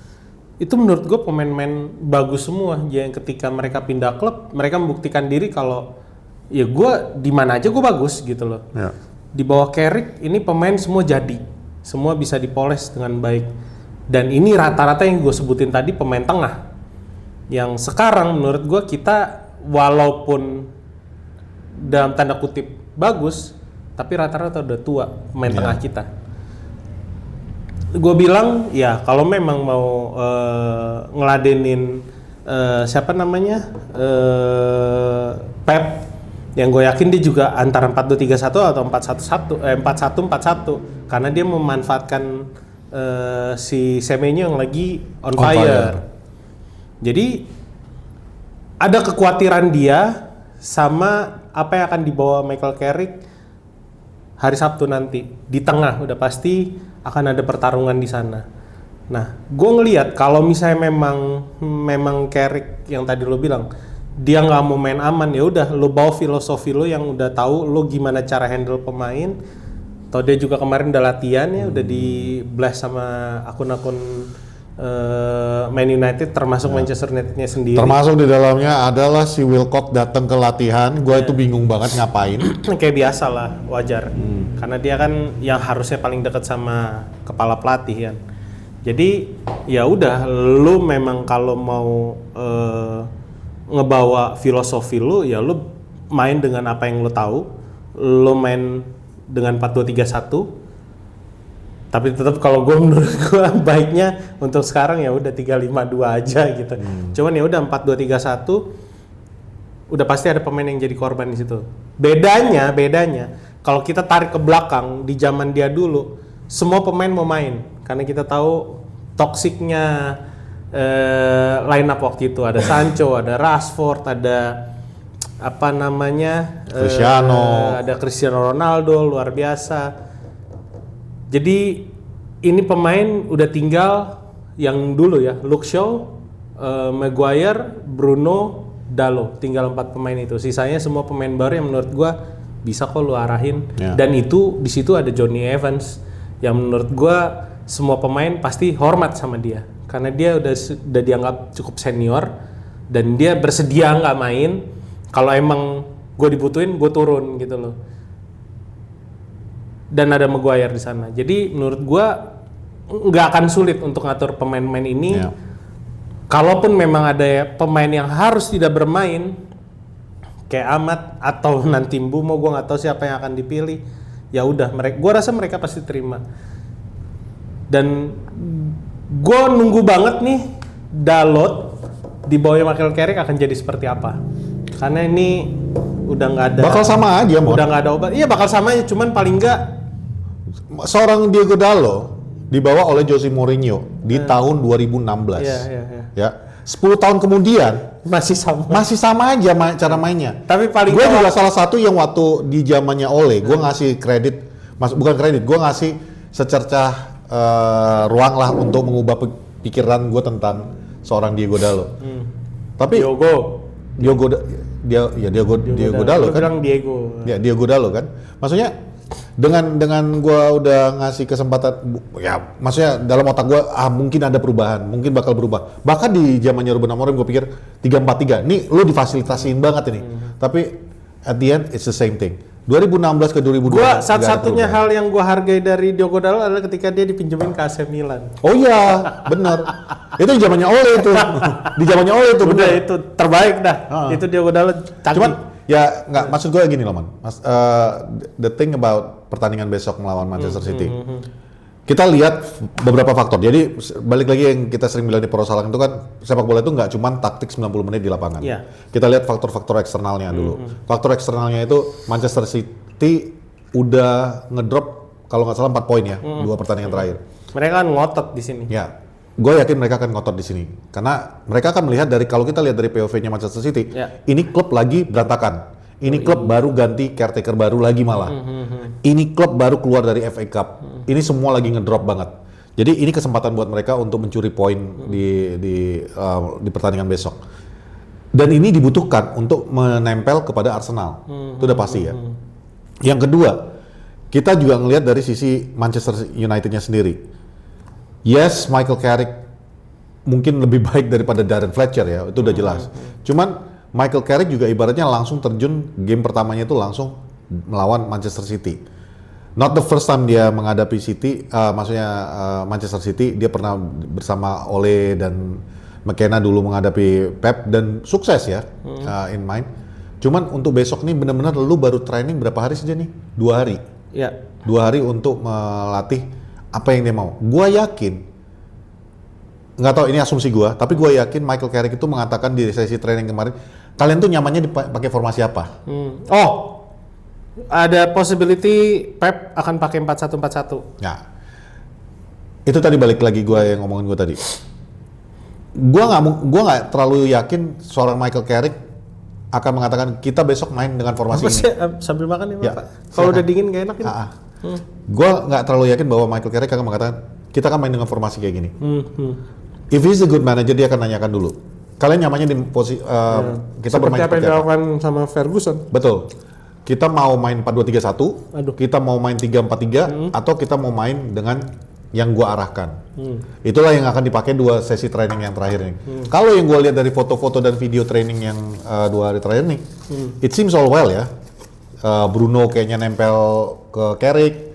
Itu menurut gue pemain-pemain bagus semua. Yang ketika mereka pindah klub, mereka membuktikan diri kalau ya gue di mana aja gue bagus gitu loh. Ya. Di bawah Carrick ini pemain semua jadi, semua bisa dipoles dengan baik. Dan ini rata-rata yang gue sebutin tadi pemain tengah. Yang sekarang menurut gue kita walaupun dalam tanda kutip bagus, tapi rata-rata udah tua pemain tengah kita. Gue bilang ya kalau memang mau ngeladenin siapa namanya Pep, yang gue yakin dia juga antara 4-2-3-1 atau 4-1-4-1 karena dia memanfaatkan si Semenyo yang lagi on fire. Jadi ada kekhawatiran dia sama apa yang akan dibawa Michael Carrick hari Sabtu nanti. Di tengah udah pasti akan ada pertarungan di sana. Nah, gue ngelihat kalau misalnya memang Carrick yang tadi lo bilang dia nggak mau main aman, ya udah lo bawa filosofi lo yang udah tahu lo gimana cara handle pemain. Atau dia juga kemarin udah latihan ya, udah di blast sama akun-akun Man United termasuk Manchester United-nya sendiri. Termasuk di dalamnya adalah si Wilcock datang ke latihan, gue itu bingung banget ngapain. Kayak biasa lah, wajar. Karena dia kan yang harusnya paling dekat sama kepala pelatih kan. Jadi ya udah, lo memang kalau mau ngebawa filosofi lu, ya lu main dengan apa yang lu tahu. Lu main dengan 4-2-3-1. Tapi tetap kalau menurut gue baiknya untuk sekarang ya udah 3-5-2 aja gitu. Cuman ya udah 4-2-3-1 udah pasti ada pemain yang jadi korban di situ. Bedanya kalau kita tarik ke belakang di zaman dia dulu, semua pemain mau main karena kita tahu toksiknya line up waktu itu. Ada Sancho, ada Rashford, ada apa namanya ada Cristiano Ronaldo luar biasa. Jadi ini pemain udah tinggal yang dulu ya, Luke Shaw, Maguire, Bruno, Dalot, tinggal 4 pemain itu. Sisanya semua pemain baru yang menurut gua bisa kok lu arahin. Dan itu di situ ada Johnny Evans yang menurut gua semua pemain pasti hormat sama dia karena dia udah dianggap cukup senior dan dia bersedia nggak main kalau emang gue dibutuhin, gue turun gitu loh. Dan ada Maguire di sana. Jadi menurut gue nggak akan sulit untuk ngatur pemain-pemain ini. Kalaupun memang ada pemain yang harus tidak bermain kayak Ahmad atau nanti Mbumo, gue nggak tahu siapa yang akan dipilih. Ya udah, gue rasa mereka pasti terima. Dan gue nunggu banget nih Dalot di bawah Michael Carrick akan jadi seperti apa. Karena ini udah nggak ada. Bakal sama aja, Mon. Udah nggak ada obat. Iya bakal sama aja, cuman paling nggak seorang Diego Dalot dibawa oleh Jose Mourinho di tahun 2016. Ya. 10 tahun kemudian masih sama aja cara mainnya. Tapi paling gue juga salah satu yang waktu di zamannya Ole, gue ngasih kredit, bukan kredit, gue ngasih secercah ruang lah untuk mengubah pikiran gue tentang seorang Diego Dalot. Tapi Diego Dalot kan? Diego Dalot kan? Maksudnya dengan gue udah ngasih kesempatan, ya maksudnya dalam otak gue mungkin ada perubahan, mungkin bakal berubah. Bahkan di zamannya Ruben Amorim gue pikir 3-4-3, nih lu difasilitasiin banget ini. Tapi at the end it's the same thing. 2016 ke 2020. Gua satu-satunya hal yang gua hargai dari Diogo Dalot adalah ketika dia dipinjemin ke AC Milan. Oh iya, benar. Itu zamannya Ole itu. Di zamannya Ole itu Udah benar. itu terbaik dah. Itu Diogo Dalot canggih. Cuman ya nggak, maksud gue gini loh man. The thing about pertandingan besok melawan Manchester City. Kita lihat beberapa faktor. Jadi balik lagi yang kita sering bilang di Perosalang itu kan sepak bola itu nggak cuma taktik 90 menit di lapangan. Iya. Kita lihat faktor-faktor eksternalnya dulu. Faktor eksternalnya itu Manchester City udah ngedrop kalau nggak salah 4 poin ya, 2 pertandingan terakhir. Mereka kan ngotot di sini. Ya, gue yakin mereka akan ngotot di sini karena mereka akan melihat dari, kalau kita lihat dari POV-nya Manchester City, ini klub lagi berantakan. Ini klub baru ganti caretaker baru lagi malah. Ini klub baru keluar dari FA Cup. Ini semua lagi ngedrop banget. Jadi ini kesempatan buat mereka untuk mencuri poin di pertandingan besok. Dan ini dibutuhkan untuk menempel kepada Arsenal. Itu udah pasti ya. Yang kedua, kita juga ngelihat dari sisi Manchester United-nya sendiri. Yes, Michael Carrick mungkin lebih baik daripada Darren Fletcher ya, itu udah jelas. Cuman Michael Carrick juga ibaratnya langsung terjun game pertamanya itu langsung melawan Manchester City. Not the first time dia menghadapi City, Manchester City. Dia pernah bersama Ole dan McKenna dulu menghadapi Pep dan sukses ya, in mind. Cuman untuk besok nih benar-benar lu baru training berapa hari saja nih? 2 hari. Iya. 2 hari untuk melatih apa yang dia mau. Gua yakin, nggak tahu ini asumsi gua, tapi gua yakin Michael Carrick itu mengatakan di sesi training kemarin, kalian tuh nyamannya dipakai formasi apa? Oh, ada possibility Pep akan pakai 4-1-4-1. Nah, itu tadi balik lagi gua yang ngomongin gua tadi. Gua nggak terlalu yakin seorang Michael Carrick akan mengatakan kita besok main dengan formasi Apa ini. sih, sambil makan ya, Ya, Pak? Kalau udah dingin gak enak ini. Gua nggak terlalu yakin bahwa Michael Carrick akan mengatakan kita akan main dengan formasi kayak gini. If he's a good manager, dia akan nanyakan dulu. Kalian nyamannya di posisi kita Seperti bermain apa yang seperti apa? dilakukan sama Ferguson. Betul. Kita mau main 4-2-3-1, Aduh. kita mau main 3-4-3, atau kita mau main dengan yang gua arahkan. Itulah yang akan dipakai 2 sesi training yang terakhir nih. Kalau yang gua lihat dari foto-foto dan video training yang 2 hari terakhir nih, it seems all well ya. Bruno kayaknya nempel ke Carrick,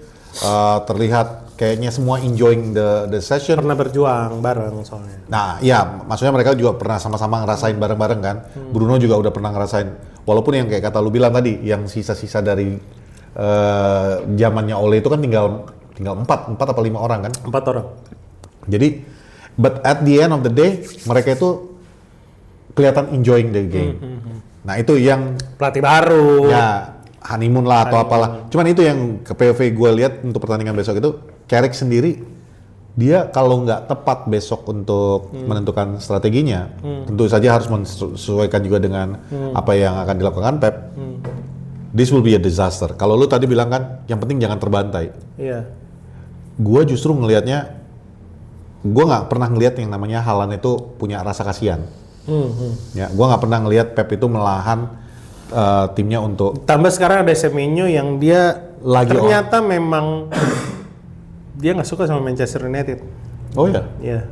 terlihat kayaknya semua enjoying the session. Pernah berjuang bareng soalnya. Nah, ya, maksudnya mereka juga pernah sama-sama ngerasain bareng-bareng kan. Bruno juga udah pernah ngerasain. Walaupun yang kayak kata lu bilang tadi, yang sisa-sisa dari zamannya Ole itu kan tinggal 4 apa 5 orang kan. 4 orang. Jadi, but at the end of the day, mereka itu kelihatan enjoying the game. Nah, itu yang Pelatih baru. ya honeymoon lah atau apalah. Cuman itu yang ke POV gue lihat untuk pertandingan besok itu, Carrick sendiri dia kalau nggak tepat besok untuk menentukan strateginya, tentu saja harus menyesuaikan juga dengan apa yang akan dilakukan Pep. This will be a disaster. Kalau lu tadi bilang kan, yang penting jangan terbantai. Iya. Gue justru ngelihatnya, gue nggak pernah ngelihat yang namanya Haaland itu punya rasa kasihan. Ya, gue nggak pernah ngelihat Pep itu melahan timnya untuk Tambah sekarang ada Semenyo yang dia Lagi ternyata memang dia nggak suka sama Manchester United. oh ya, Iya.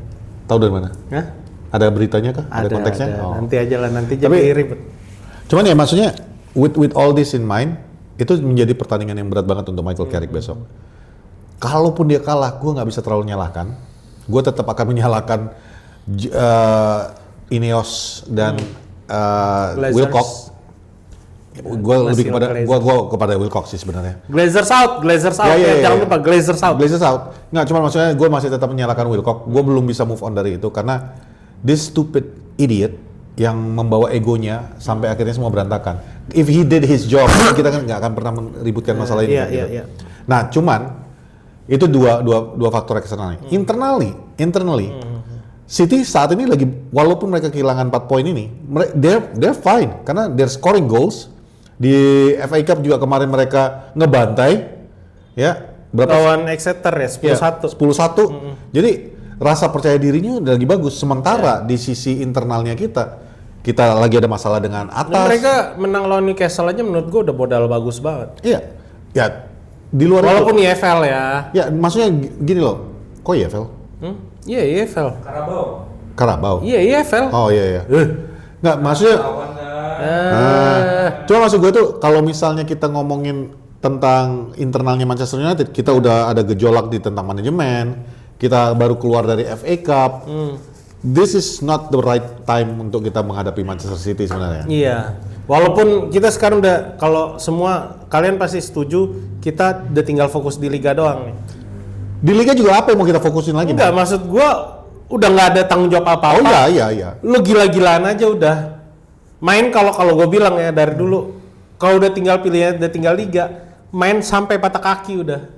tahu dari mana? Hah? Ada beritanya kah? Ada konteksnya? Ada. Oh. Nanti aja lah, nanti Tapi- jadi ribet. Cuman ya maksudnya with all this in mind, itu menjadi pertandingan yang berat banget untuk Michael Carrick besok. Kalaupun dia kalah, gue nggak bisa terlalu nyalahkan. Gue tetap akan menyalahkan Ineos dan Glazers. Wilcox. Gue lebih kepada Glazers. kepada Wilcox sih sebenarnya. Glazers out Ya, ya, jangan lupa Glazers out. Blazers out. Nggak, cuma maksudnya gue masih tetap menyalahkan Wilcox. Gue belum bisa move on dari itu karena this stupid idiot yang membawa egonya sampai akhirnya semua berantakan. If he did his job, kita kan nggak akan pernah meributkan masalah ini. Iya, kan, gitu. iya. Nah, cuman itu dua faktor eksternalnya. Internally, City saat ini lagi, walaupun mereka kehilangan 4 poin ini, they're fine karena they're scoring goals. Di FA Cup juga kemarin mereka ngebantai, ya berapa? Lawan Exeter ya, 10-1. 10-1. Jadi rasa percaya dirinya udah lagi bagus. Sementara di sisi internalnya kita lagi ada masalah dengan Dan atas. mereka menang lawan Newcastle aja menurut gua udah modal bagus banget. Iya, ya di luar Walaupun itu. EFL ya. Ya maksudnya gini loh, kok EFL? Iya EFL. Karabau. Karabau. Iya EFL. Oh iya iya. Nggak, maksudnya Lawan Cuma maksud gue tuh kalau misalnya kita ngomongin tentang internalnya Manchester United, kita udah ada gejolak di tentang manajemen, kita baru keluar dari FA Cup. This is not the right time untuk kita menghadapi Manchester City sebenarnya. Iya. Walaupun kita sekarang udah, kalau semua kalian pasti setuju, kita udah tinggal fokus di liga doang nih. Di liga juga apa yang mau kita fokusin lagi? Enggak, maksud gua udah nggak ada tanggung jawab apa-apa. Oh iya. Lu gila-gilaan aja udah. Main kalau gue bilang ya dari dulu, kalau udah tinggal pilihan, udah tinggal liga, main sampai patah kaki udah.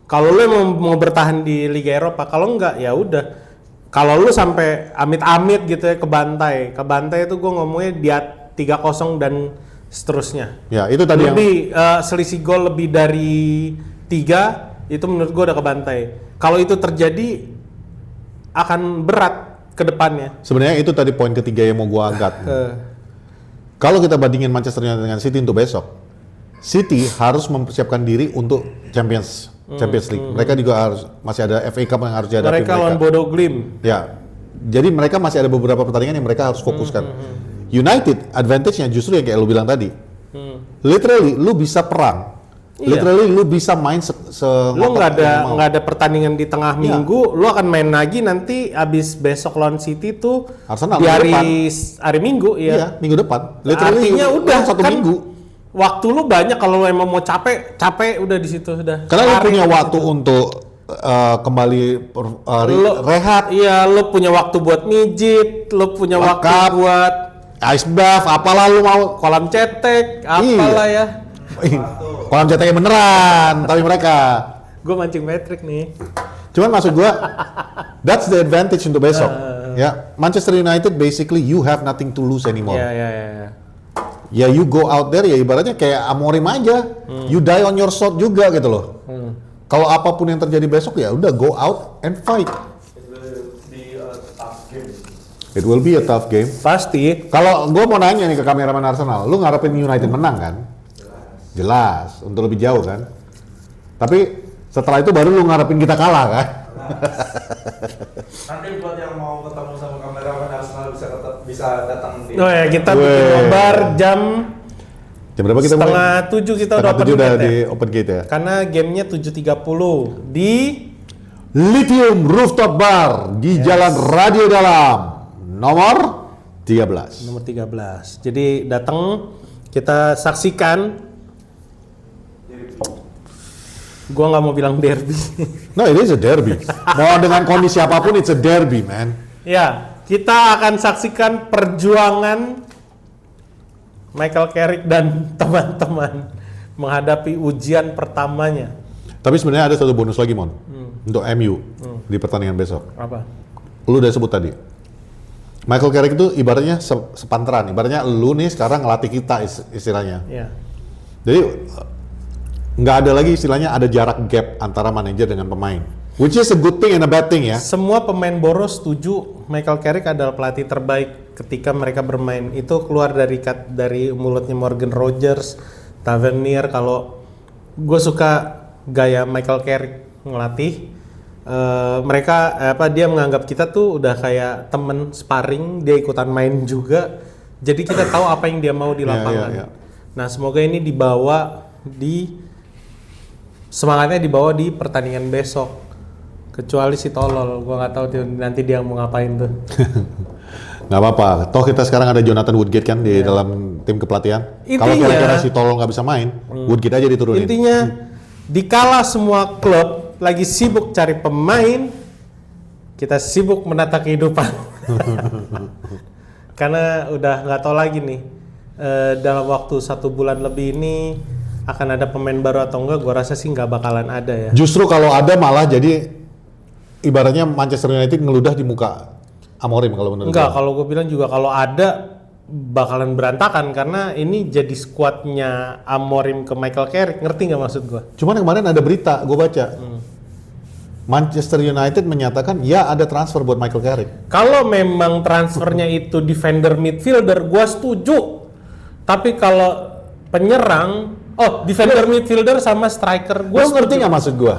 Kalau lu mau bertahan di Liga Eropa, kalau enggak ya udah. Kalau lu sampai amit-amit gitu ya ke bantai itu gue ngomongnya di 3-0 dan seterusnya. Ya itu tadi lebih selisih gol lebih dari 3 itu menurut gue udah ke bantai. Kalau itu terjadi akan berat ke depannya. Sebenarnya itu tadi poin ketiga yang mau gue angkat. Kalau kita bandingin Manchester United dengan City untuk besok, City harus mempersiapkan diri untuk Champions League. Mereka juga masih ada FA Cup yang harus dihadapi mereka. Lawan Bodo Glimt. Ya, jadi mereka masih ada beberapa pertandingan yang mereka harus fokuskan. United, advantage-nya justru yang kayak lu bilang tadi. Literally, lu bisa perang. Iya. Literally, lu bisa main lu nggak ada pertandingan di tengah minggu, lu akan main lagi nanti abis besok lawan City tuh Arsenal di hari Minggu ya. Iya, minggu depan. Literally, artinya udah satu kan, minggu. Waktu lu banyak kalau lu emang mau capek udah di situ udah. Karena lu punya waktu untuk kembali rehat. Iya, lu punya waktu buat mijit, lu punya waktu buat ice bath, apalah lu mau. kolam cetek, apalah ya. Kolam ceteknya beneran, tapi mereka. Gue mancing metrik nih. Cuman maksud gua, that's the advantage untuk besok. Ya, Manchester United basically you have nothing to lose anymore. Ya. Ya you go out there ya ibaratnya kayak Amorim aja. You die on your sword juga gitu loh. Kalau apapun yang terjadi besok ya udah go out and fight. It will be a tough game. Pasti. Kalau gue mau nanya nih ke kameraman Arsenal, lu ngarepin United menang kan? Jelas, untuk lebih jauh kan? Tapi setelah itu baru lu ngarepin kita kalah kan? Nanti buat yang mau ketemu sama kamerawan Arsenal bisa datang di. Oh ya, kita bikin nobar jam berapa kita mulai? 6:30 kita udah open gate di open gate ya? Karena gamenya 7.30 di Lithium Rooftop Bar di Jalan Radio Dalam nomor 13. Nomor 13. Jadi datang, kita saksikan. Gua nggak mau bilang derby. No, it is a derby. Mau dengan kondisi apapun, it's a derby, man. Ya, kita akan saksikan perjuangan Michael Carrick dan teman-teman menghadapi ujian pertamanya. Tapi sebenarnya ada satu bonus lagi, Mon. Untuk MU di pertandingan besok. Apa? Lu udah sebut tadi. Michael Carrick itu ibaratnya sepantaran. Ibaratnya lu nih sekarang ngelatih kita istilahnya. Ya. Jadi nggak ada lagi istilahnya ada jarak gap antara manajer dengan pemain. Which is a good thing and a bad thing ya. Semua pemain Boros setuju Michael Carrick adalah pelatih terbaik ketika mereka bermain. Itu keluar dari mulutnya Morgan Rogers, Tavernier. Kalau gue suka gaya Michael Carrick ngelatih, dia menganggap kita tuh udah kayak temen sparring, dia ikutan main juga. Jadi kita tahu apa yang dia mau di lapangan. Yeah. Nah, semoga ini semangatnya dibawa di pertandingan besok. Kecuali si tolol, gua nggak tahu nanti dia mau ngapain tuh. Nggak apa-apa, toh kita sekarang ada Jonathan Woodgate kan di dalam tim kepelatihan. Kalau kira-kira si tolol nggak bisa main, Woodgate aja diturunin. Intinya, dikala semua klub lagi sibuk cari pemain, kita sibuk menata kehidupan. Karena udah nggak tahu lagi nih, dalam waktu 1 bulan lebih ini akan ada pemain baru atau enggak, gua rasa sih nggak bakalan ada ya. Justru kalau ada malah jadi ibaratnya Manchester United ngeludah di muka Amorim kalau menurut Enggak, kalau gue bilang juga kalau ada bakalan berantakan karena ini jadi skuadnya Amorim ke Michael Carrick, ngerti nggak maksud gue? Cuman kemarin ada berita, gue baca Manchester United menyatakan ya ada transfer buat Michael Carrick. Kalau memang transfernya itu defender midfielder, gue setuju. Tapi kalau penyerang, defender midfielder sama striker, gue ngerti nggak maksud gue?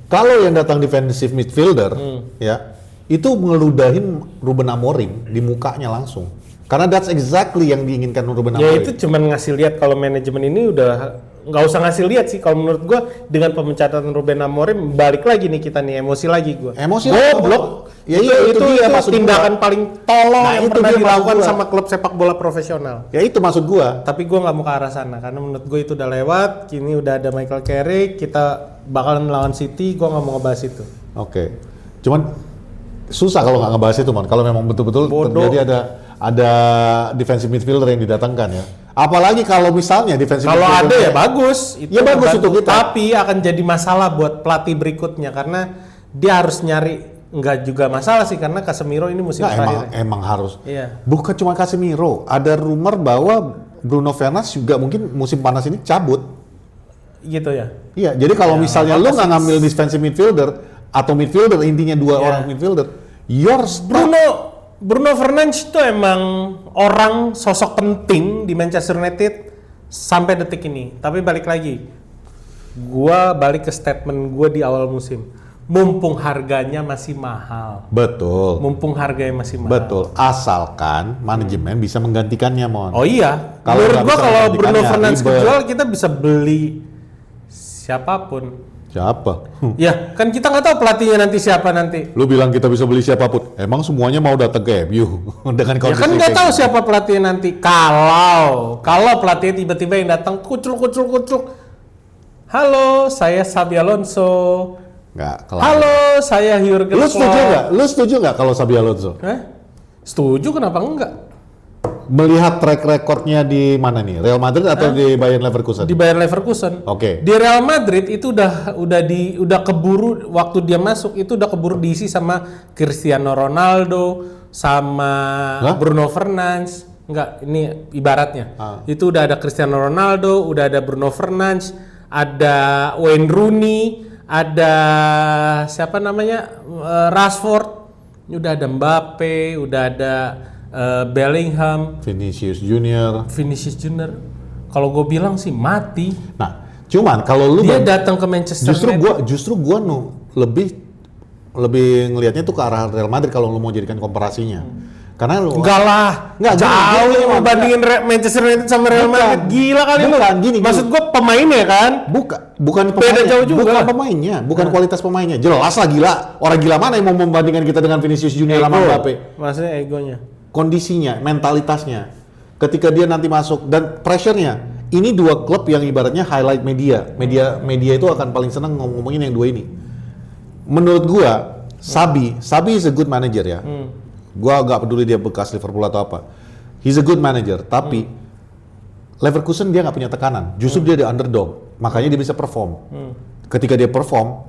Kalau yang datang defensive midfielder, ya itu ngeludahin Ruben Amorim di mukanya langsung. Karena that's exactly yang diinginkan Ruben Ya Amorim. itu cuman ngasih lihat kalau manajemen ini udah nggak usah ngasih lihat sih kalau menurut gua dengan pemecatan Ruben Amorim balik lagi nih kita nih emosi lagi gua. Emosi goblok. Ya itu dia maksud tindakan gua. paling tolol Nah, yang itu pernah dia maksud dilakukan gua. sama klub sepak bola profesional. Ya itu maksud gua. Tapi gua nggak mau ke arah sana karena menurut gue itu udah lewat. Kini udah ada Michael Carrick, kita bakalan melawan City. Gua nggak mau ngebahas itu. Oke. Cuman susah kalau nggak ngebahas itu, Man. Kalau memang betul-betul Bodoh. terjadi ada defensive midfielder yang didatangkan ya. Apalagi kalau misalnya defensive Kalau ada midfielder ya bagus, itu Ya bagus membantu. untuk kita. Tapi akan jadi masalah buat pelatih berikutnya karena dia harus nyari, nggak juga masalah sih karena Casemiro ini musim Nggak, terakhir. emang harus. Iya. Bukan cuma Casemiro, ada rumor bahwa Bruno Fernandes juga mungkin musim panas ini cabut. Gitu ya. Iya, jadi kalau misalnya lu apa-apa nggak sih. ngambil defensive midfielder atau midfielder intinya dua Iya. orang midfielder, you're stuck. Bruno Fernandes itu emang orang sosok penting di Manchester United sampai detik ini. Tapi balik lagi, gua balik ke statement gua di awal musim. Mumpung harganya masih mahal. Betul. Mumpung harganya masih mahal. Betul. Asalkan manajemen bisa menggantikannya, Mon. Oh iya. Kalau Menurut nggak gua bisa kalau Bruno menggantikannya, Fernandes ribet. kejual kita bisa beli siapapun. Siapa? Ya, kan kita nggak tahu pelatihnya nanti siapa nanti. Lu bilang kita bisa beli siapapun. Emang semuanya mau datang ke MU dengan Ya kondisi kan nggak kayak tahu gitu. siapa pelatihnya nanti. Kalau pelatihnya tiba-tiba yang datang kucuk. Halo, saya Xabi Alonso. Nggak, kelar. Halo, saya Jurgen Lu Klopp. setuju nggak? Lu setuju nggak kalau Xabi Alonso? Setuju, kenapa enggak? Melihat track recordnya di mana nih? Real Madrid atau di Bayern Leverkusen? Di Bayern Leverkusen. Oke. Di Real Madrid itu udah keburu waktu dia masuk itu udah keburu diisi sama Cristiano Ronaldo, sama Hah? Bruno Fernandes. Enggak, ini ibaratnya. Ah. Itu udah ada Cristiano Ronaldo, udah ada Bruno Fernandes, ada Wayne Rooney, ada siapa namanya? Rashford. Udah ada Mbappe, udah ada Bellingham, Vinicius Junior. Vinicius Junior. Kalau gue bilang sih mati. Nah, cuman kalau lu Dia datang ke Manchester United. justru gua lebih ngelihatnya tuh ke arah Real Madrid kalau lu mau jadikan komparasinya. Karena lu Enggak lah, Nggak, jauh gini, lu mau bandingin Manchester United sama Real Bukan. Madrid. Gila kali lu. Bukan, gini. Maksud gue pemainnya kan? bukan Beda pemainnya, jauh juga. bukan pemainnya, bukan kualitas pemainnya. Jelas lah gila. Orang gila mana yang mau membandingkan kita dengan Vinicius Junior sama Mbappe? Maksudnya egonya. Kondisinya, mentalitasnya. Ketika dia nanti masuk dan pressure-nya. Ini dua klub yang ibaratnya highlight media. Media itu akan paling senang ngomongin yang dua ini. Menurut gua, Xabi is a good manager ya. Gua gak peduli dia bekas Liverpool atau apa. He's a good manager, tapi Leverkusen dia nggak punya tekanan. Justru dia the underdog, makanya dia bisa perform. Ketika dia perform,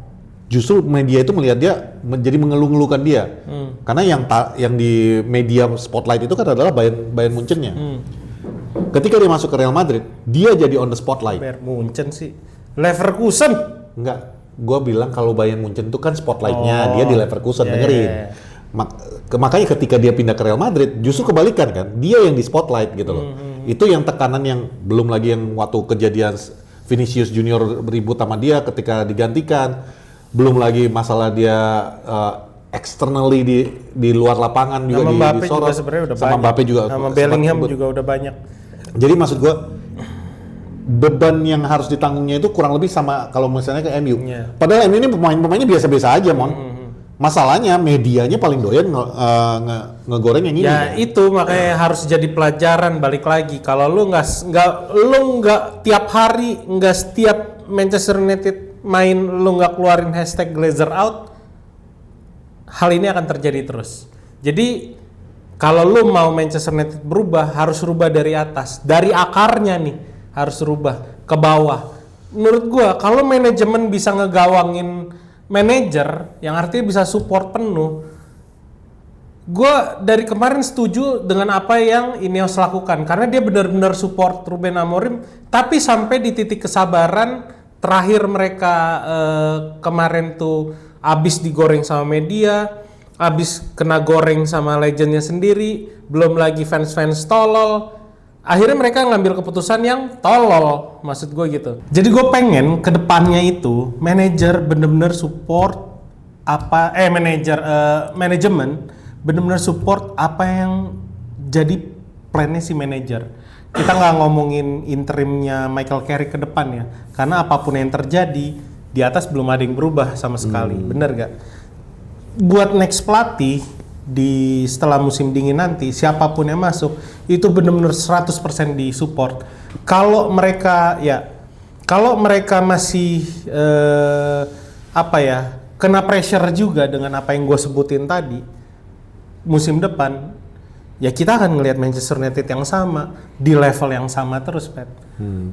justru media itu melihat dia menjadi mengeluh-ngeluhkan dia. Karena yang di media spotlight itu kan adalah Bayern Munchen-nya. Ketika dia masuk ke Real Madrid, dia jadi on the spotlight. Bayern Munchen sih. Leverkusen. Enggak, gua bilang kalau Bayern Munchen itu kan spotlight-nya dia di Leverkusen, Iya, dengerin. iya, iya. Makanya ketika dia pindah ke Real Madrid, justru kebalikan kan, dia yang di spotlight gitu loh. Itu yang tekanan yang belum lagi yang waktu kejadian Vinicius Junior beribut sama dia ketika digantikan, belum lagi masalah dia externally di luar lapangan juga Sama Mbappe disorot. juga sebenarnya udah Sama banyak. Mbappe juga. Sama sempat Bellingham ribut. juga udah banyak. Jadi maksud gua beban yang harus ditanggungnya itu kurang lebih sama kalau misalnya ke MU. Iya. Padahal MU ini pemainnya biasa-biasa aja, Mon. Masalahnya medianya paling doyan ngegoreng yang ini. Ya itu makanya harus jadi pelajaran balik lagi. Kalau lu nggak tiap hari, nggak setiap Manchester United main lu nggak keluarin hashtag Glazer out, hal ini akan terjadi terus. Jadi kalau lu mau Manchester United berubah, harus rubah dari atas, dari akarnya nih harus rubah ke bawah. Menurut gua kalau manajemen bisa ngegawangin manajer yang artinya bisa support penuh, gue dari kemarin setuju dengan apa yang Ineos lakukan karena dia benar-benar support Ruben Amorim, tapi sampai di titik kesabaran terakhir mereka kemarin tuh abis digoreng sama media, abis kena goreng sama legendnya sendiri, belum lagi fans-fans tolol. Akhirnya mereka ngambil keputusan yang tolol, maksud gue gitu. Jadi gue pengen ke depannya itu manajer bener-bener support manajemen bener-bener support apa yang jadi plannya si manajer. Kita nggak ngomongin interimnya Michael Carrick ke depan ya, karena apapun yang terjadi di atas belum ada yang berubah sama sekali, bener gak? Buat next pelatih di setelah musim dingin nanti, siapapun yang masuk itu benar-benar 100% disupport. Kalau mereka masih kena pressure juga dengan apa yang gue sebutin tadi musim depan, ya kita akan ngelihat Manchester United yang sama di level yang sama terus, Pat.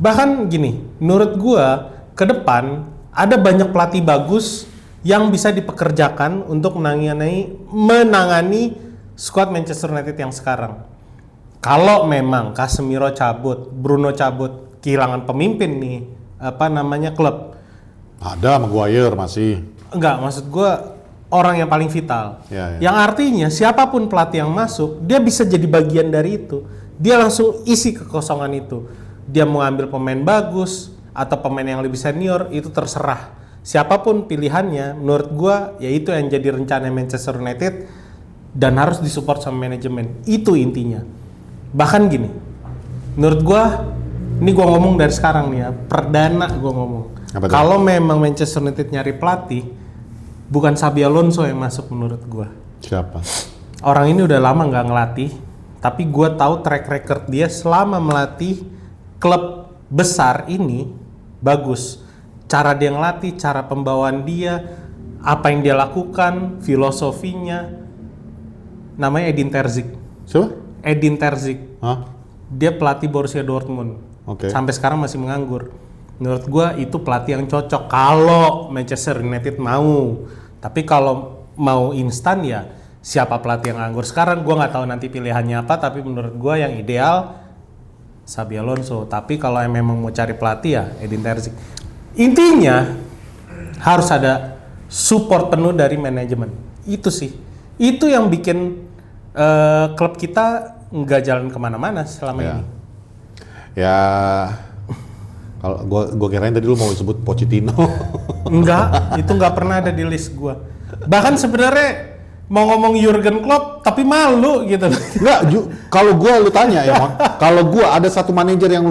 Bahkan gini, menurut gua ke depan ada banyak pelatih bagus yang bisa dipekerjakan untuk menangani skuad Manchester United yang sekarang. Kalau memang Casemiro cabut, Bruno cabut, kehilangan pemimpin nih, klub. Ada Maguire masih. Enggak, maksud gua orang yang paling vital. Ya. Yang artinya siapapun pelatih yang masuk, dia bisa jadi bagian dari itu. Dia langsung isi kekosongan itu. Dia mau ambil pemain bagus atau pemain yang lebih senior, itu terserah. Siapapun pilihannya, menurut gua ya itu yang jadi rencana Manchester United dan harus disupport sama manajemen. Itu intinya. Bahkan gini, menurut gua, ini gua ngomong dari sekarang nih ya, perdana gua ngomong. Kalau memang Manchester United nyari pelatih, bukan Xabi Alonso yang masuk menurut gua. Siapa? Orang ini udah lama nggak ngelatih, tapi gua tahu track record dia selama melatih klub besar ini bagus. Cara dia ngelatih, cara pembawaan dia, apa yang dia lakukan, filosofinya. Namanya Edin Terzic. Siapa? Edin Terzic. Hah? Dia pelatih Borussia Dortmund. Oke. Sampai sekarang masih menganggur. Menurut gua itu pelatih yang cocok kalau Manchester United mau. Tapi kalau mau instan ya siapa pelatih yang nganggur sekarang gua nggak tahu nanti pilihannya apa, tapi menurut gua yang ideal Xabi Alonso. Tapi kalau yang memang mau cari pelatih ya Edin Terzic. Intinya harus ada support penuh dari manajemen. Itu sih. Itu yang bikin klub kita nggak jalan kemana-mana selama ini. Ya, kalau gua kirain tadi lu mau sebut Pochettino. Enggak, itu nggak pernah ada di list gua. Bahkan sebenarnya mau ngomong Jurgen Klopp tapi malu gitu. Enggak, kalau gua lu tanya ya, Mon. Kalau gua ada satu manajer yang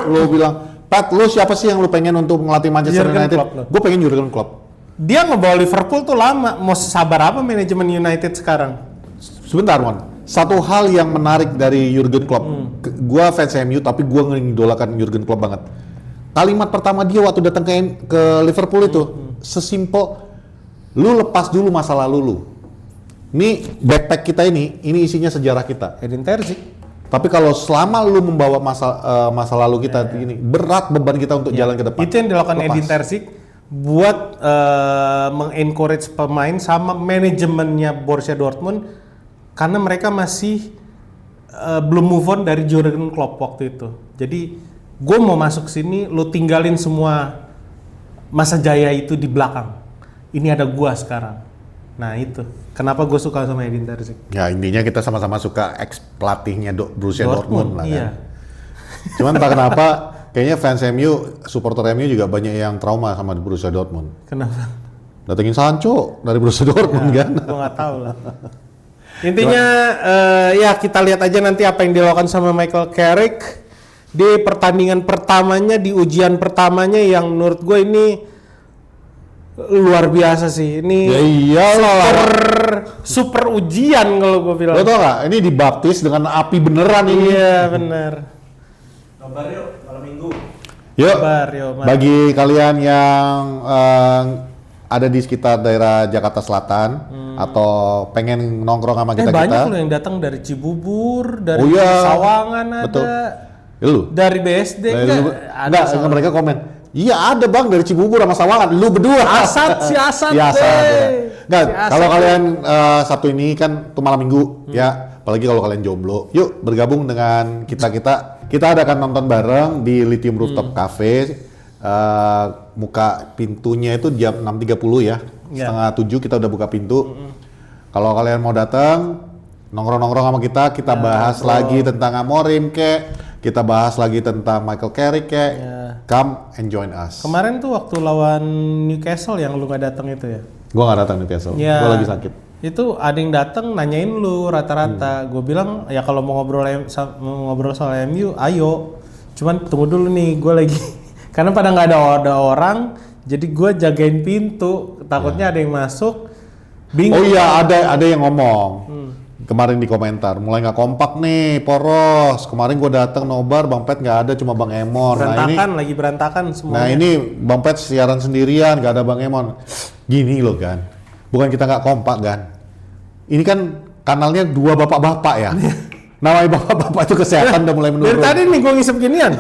lu bilang, "Pat, lu siapa sih yang lu pengen untuk melatih Manchester Jurgen United?" Klopp. Gua pengen Jurgen Klopp. Dia ngebawa Liverpool tuh lama, mau sabar apa manajemen United sekarang? Sebentar, Mon. Satu hal yang menarik dari Jurgen Klopp, gua fans MU tapi gua ngidolakan Jurgen Klopp banget. Kalimat pertama dia waktu datang ke Liverpool itu sesimpel, lu lepas dulu masa lalu lu. Ini backpack kita ini isinya sejarah kita. Edin Terzic. Tapi kalau selama lu membawa masa lalu kita ini berat beban kita untuk jalan ke depan. Itu yang dilakukan Edin Terzic buat mengencourage pemain sama manajemennya Borussia Dortmund karena mereka masih belum move on dari Jurgen Klopp waktu itu. Jadi gue mau masuk sini, lu tinggalin semua masa jaya itu di belakang. Ini ada gua sekarang. Nah itu, kenapa gue suka sama Edin Terzic. Ya intinya kita sama-sama suka ex pelatihnya Borussia Dortmund lah iya. kan. Cuman entah kenapa kayaknya fans MU, supporter MU juga banyak yang trauma sama Borussia Dortmund. Kenapa? Datengin Sancho dari Borussia Dortmund kan. Gue nggak tahu lah. Intinya ya kita lihat aja nanti apa yang dilakukan sama Michael Carrick di pertandingan pertamanya, di ujian pertamanya yang menurut gue ini luar biasa sih. Ini Ya iyalah. super ujian kalau gue bilang. Lo tau gak? Ini dibaptis dengan api beneran ini. Iya benar. Nobar yuk, malam minggu. Yuk, Mari. bagi kalian yang ada di sekitar daerah Jakarta Selatan atau pengen nongkrong sama kita Banyak loh yang datang dari Cibubur, dari Oh iya, Sawangan betul. ada, Lu? dari BSD Enggak, mereka komen. Iya ada bang dari Cibubur sama Sawangan, lu berdua. si Asad Ya, Asad, deh. ya. Nggak, Si Asad kalau deh. kalian Sabtu ini kan tuh malam minggu ya, apalagi kalau kalian jomblo, yuk bergabung dengan kita akan nonton bareng di Lithium Rooftop Cafe. Muka pintunya itu jam 6.30 ya, setengah 7 kita udah buka pintu. Kalau kalian mau datang nongkrong-nongkrong sama kita bahas lagi tentang Amorim kita bahas lagi tentang Michael Carrick come and join us. Kemarin tuh waktu lawan Newcastle yang lu gak datang itu ya? Gua nggak datang Newcastle, Ya. gua lagi sakit. itu ada yang datang nanyain lu rata-rata. Gue bilang ya kalau mau ngobrol soal MU, ayo. Cuman tunggu dulu nih, gue lagi karena pada nggak ada orang, jadi gue jagain pintu. Takutnya ada yang masuk. Bingung. Oh iya, ada yang ngomong. Kemarin di komentar, mulai nggak kompak nih, poros. Kemarin gue datang nobar, Bang Pet nggak ada, cuma Bang Emon. Lagi berantakan semuanya. Nah ini Bang Pet siaran sendirian, nggak ada Bang Emon. Gini loh kan, bukan kita nggak kompak kan. Ini kan kanalnya dua bapak-bapak ya. Namanya bapak-bapak itu kesehatan udah mulai menurun. Dari tadi nih gue ngisep ginian.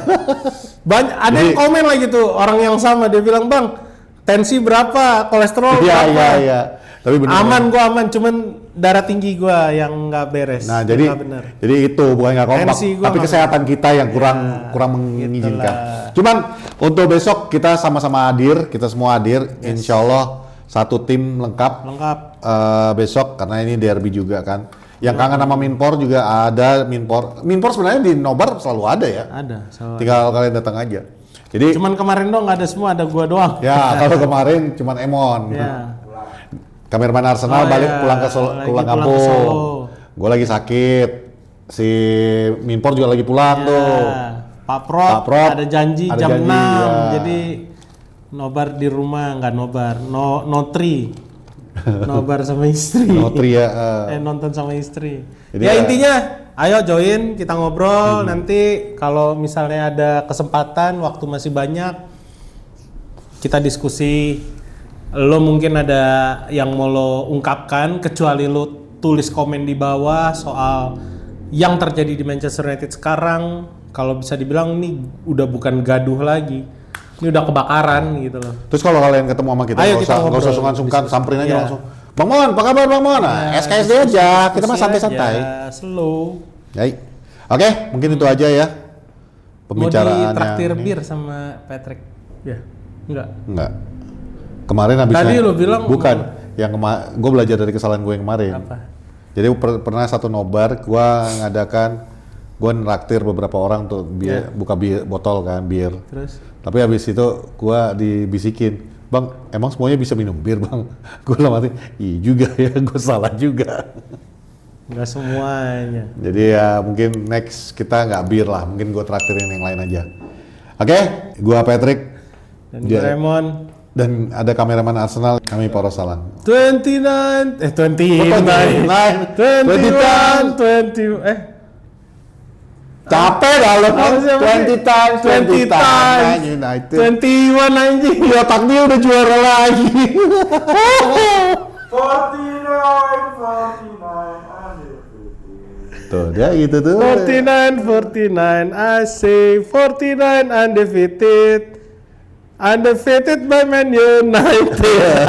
Ada yang komen lagi tuh, orang yang sama, dia bilang, Bang, tensi berapa, kolesterol berapa? Iya. Tapi bener, aman, gue aman, cuman darah tinggi gue yang nggak beres. Nah jadi itu bukan nggak kompak, tapi kesehatan kita yang kurang mengizinkan. Cuman untuk besok kita sama-sama hadir, kita semua hadir, insya Allah satu tim lengkap. Besok karena ini derby juga kan. Yang kangen sama Minpor juga ada Minpor sebenarnya di Nobar selalu ada ya. Ada. Tinggal kalian datang aja. Jadi cuman kemarin dong nggak ada semua, ada gua doang. Ya kalau kemarin cuman Emon. Ya. Kameraman Arsenal balik pulang ke kampung. Gue lagi sakit. Si Minpor juga lagi pulang tuh. Pak Prot ada janji jam 6. Ya. Jadi nobar di rumah, nggak nobar. Notri. Nobar sama istri. Notri ya. Nonton sama istri. Jadi ya intinya ayo join, kita ngobrol. Nanti kalau misalnya ada kesempatan, waktu masih banyak, kita diskusi. Lo mungkin ada yang mau lo ungkapkan, kecuali lo tulis komen di bawah soal yang terjadi di Manchester United sekarang. Kalau bisa dibilang ini udah bukan gaduh lagi, ini udah kebakaran gitu loh. Terus kalau kalian ketemu sama kita, nggak usah sungkan-sungkan, samperin aja langsung. Bang Mon, apa kabar Bang Mon? Nah, SKSD aja, kita mah santai-santai. Slow. Baik. Oke, mungkin itu aja ya pembicaraannya. Mau ditraktir bir sama Patrick? Ya, enggak. Kemarin habis tadi lo bilang bukan yang gue belajar dari kesalahan gue yang kemarin. Apa? Jadi pernah satu nobar gue nraktir beberapa orang tuh buka botol kan bir. Terus? Tapi habis itu gue dibisikin, Bang, emang semuanya bisa minum bir Bang? Gue mati, iya juga ya, gue salah juga. Nggak semuanya. Jadi ya mungkin next kita nggak bir lah, mungkin gue traktirin yang lain aja. Oke, gue Patrick. Dan gue Raymond. Dan ada kameraman Arsenal, kami Poros Salang. 29 capek dah lo kan 20 times United 21 anjing. Ya otak dia udah juara lagi. 49 Tuh dia gitu tuh. 49 I say 49 undefeated by Man United.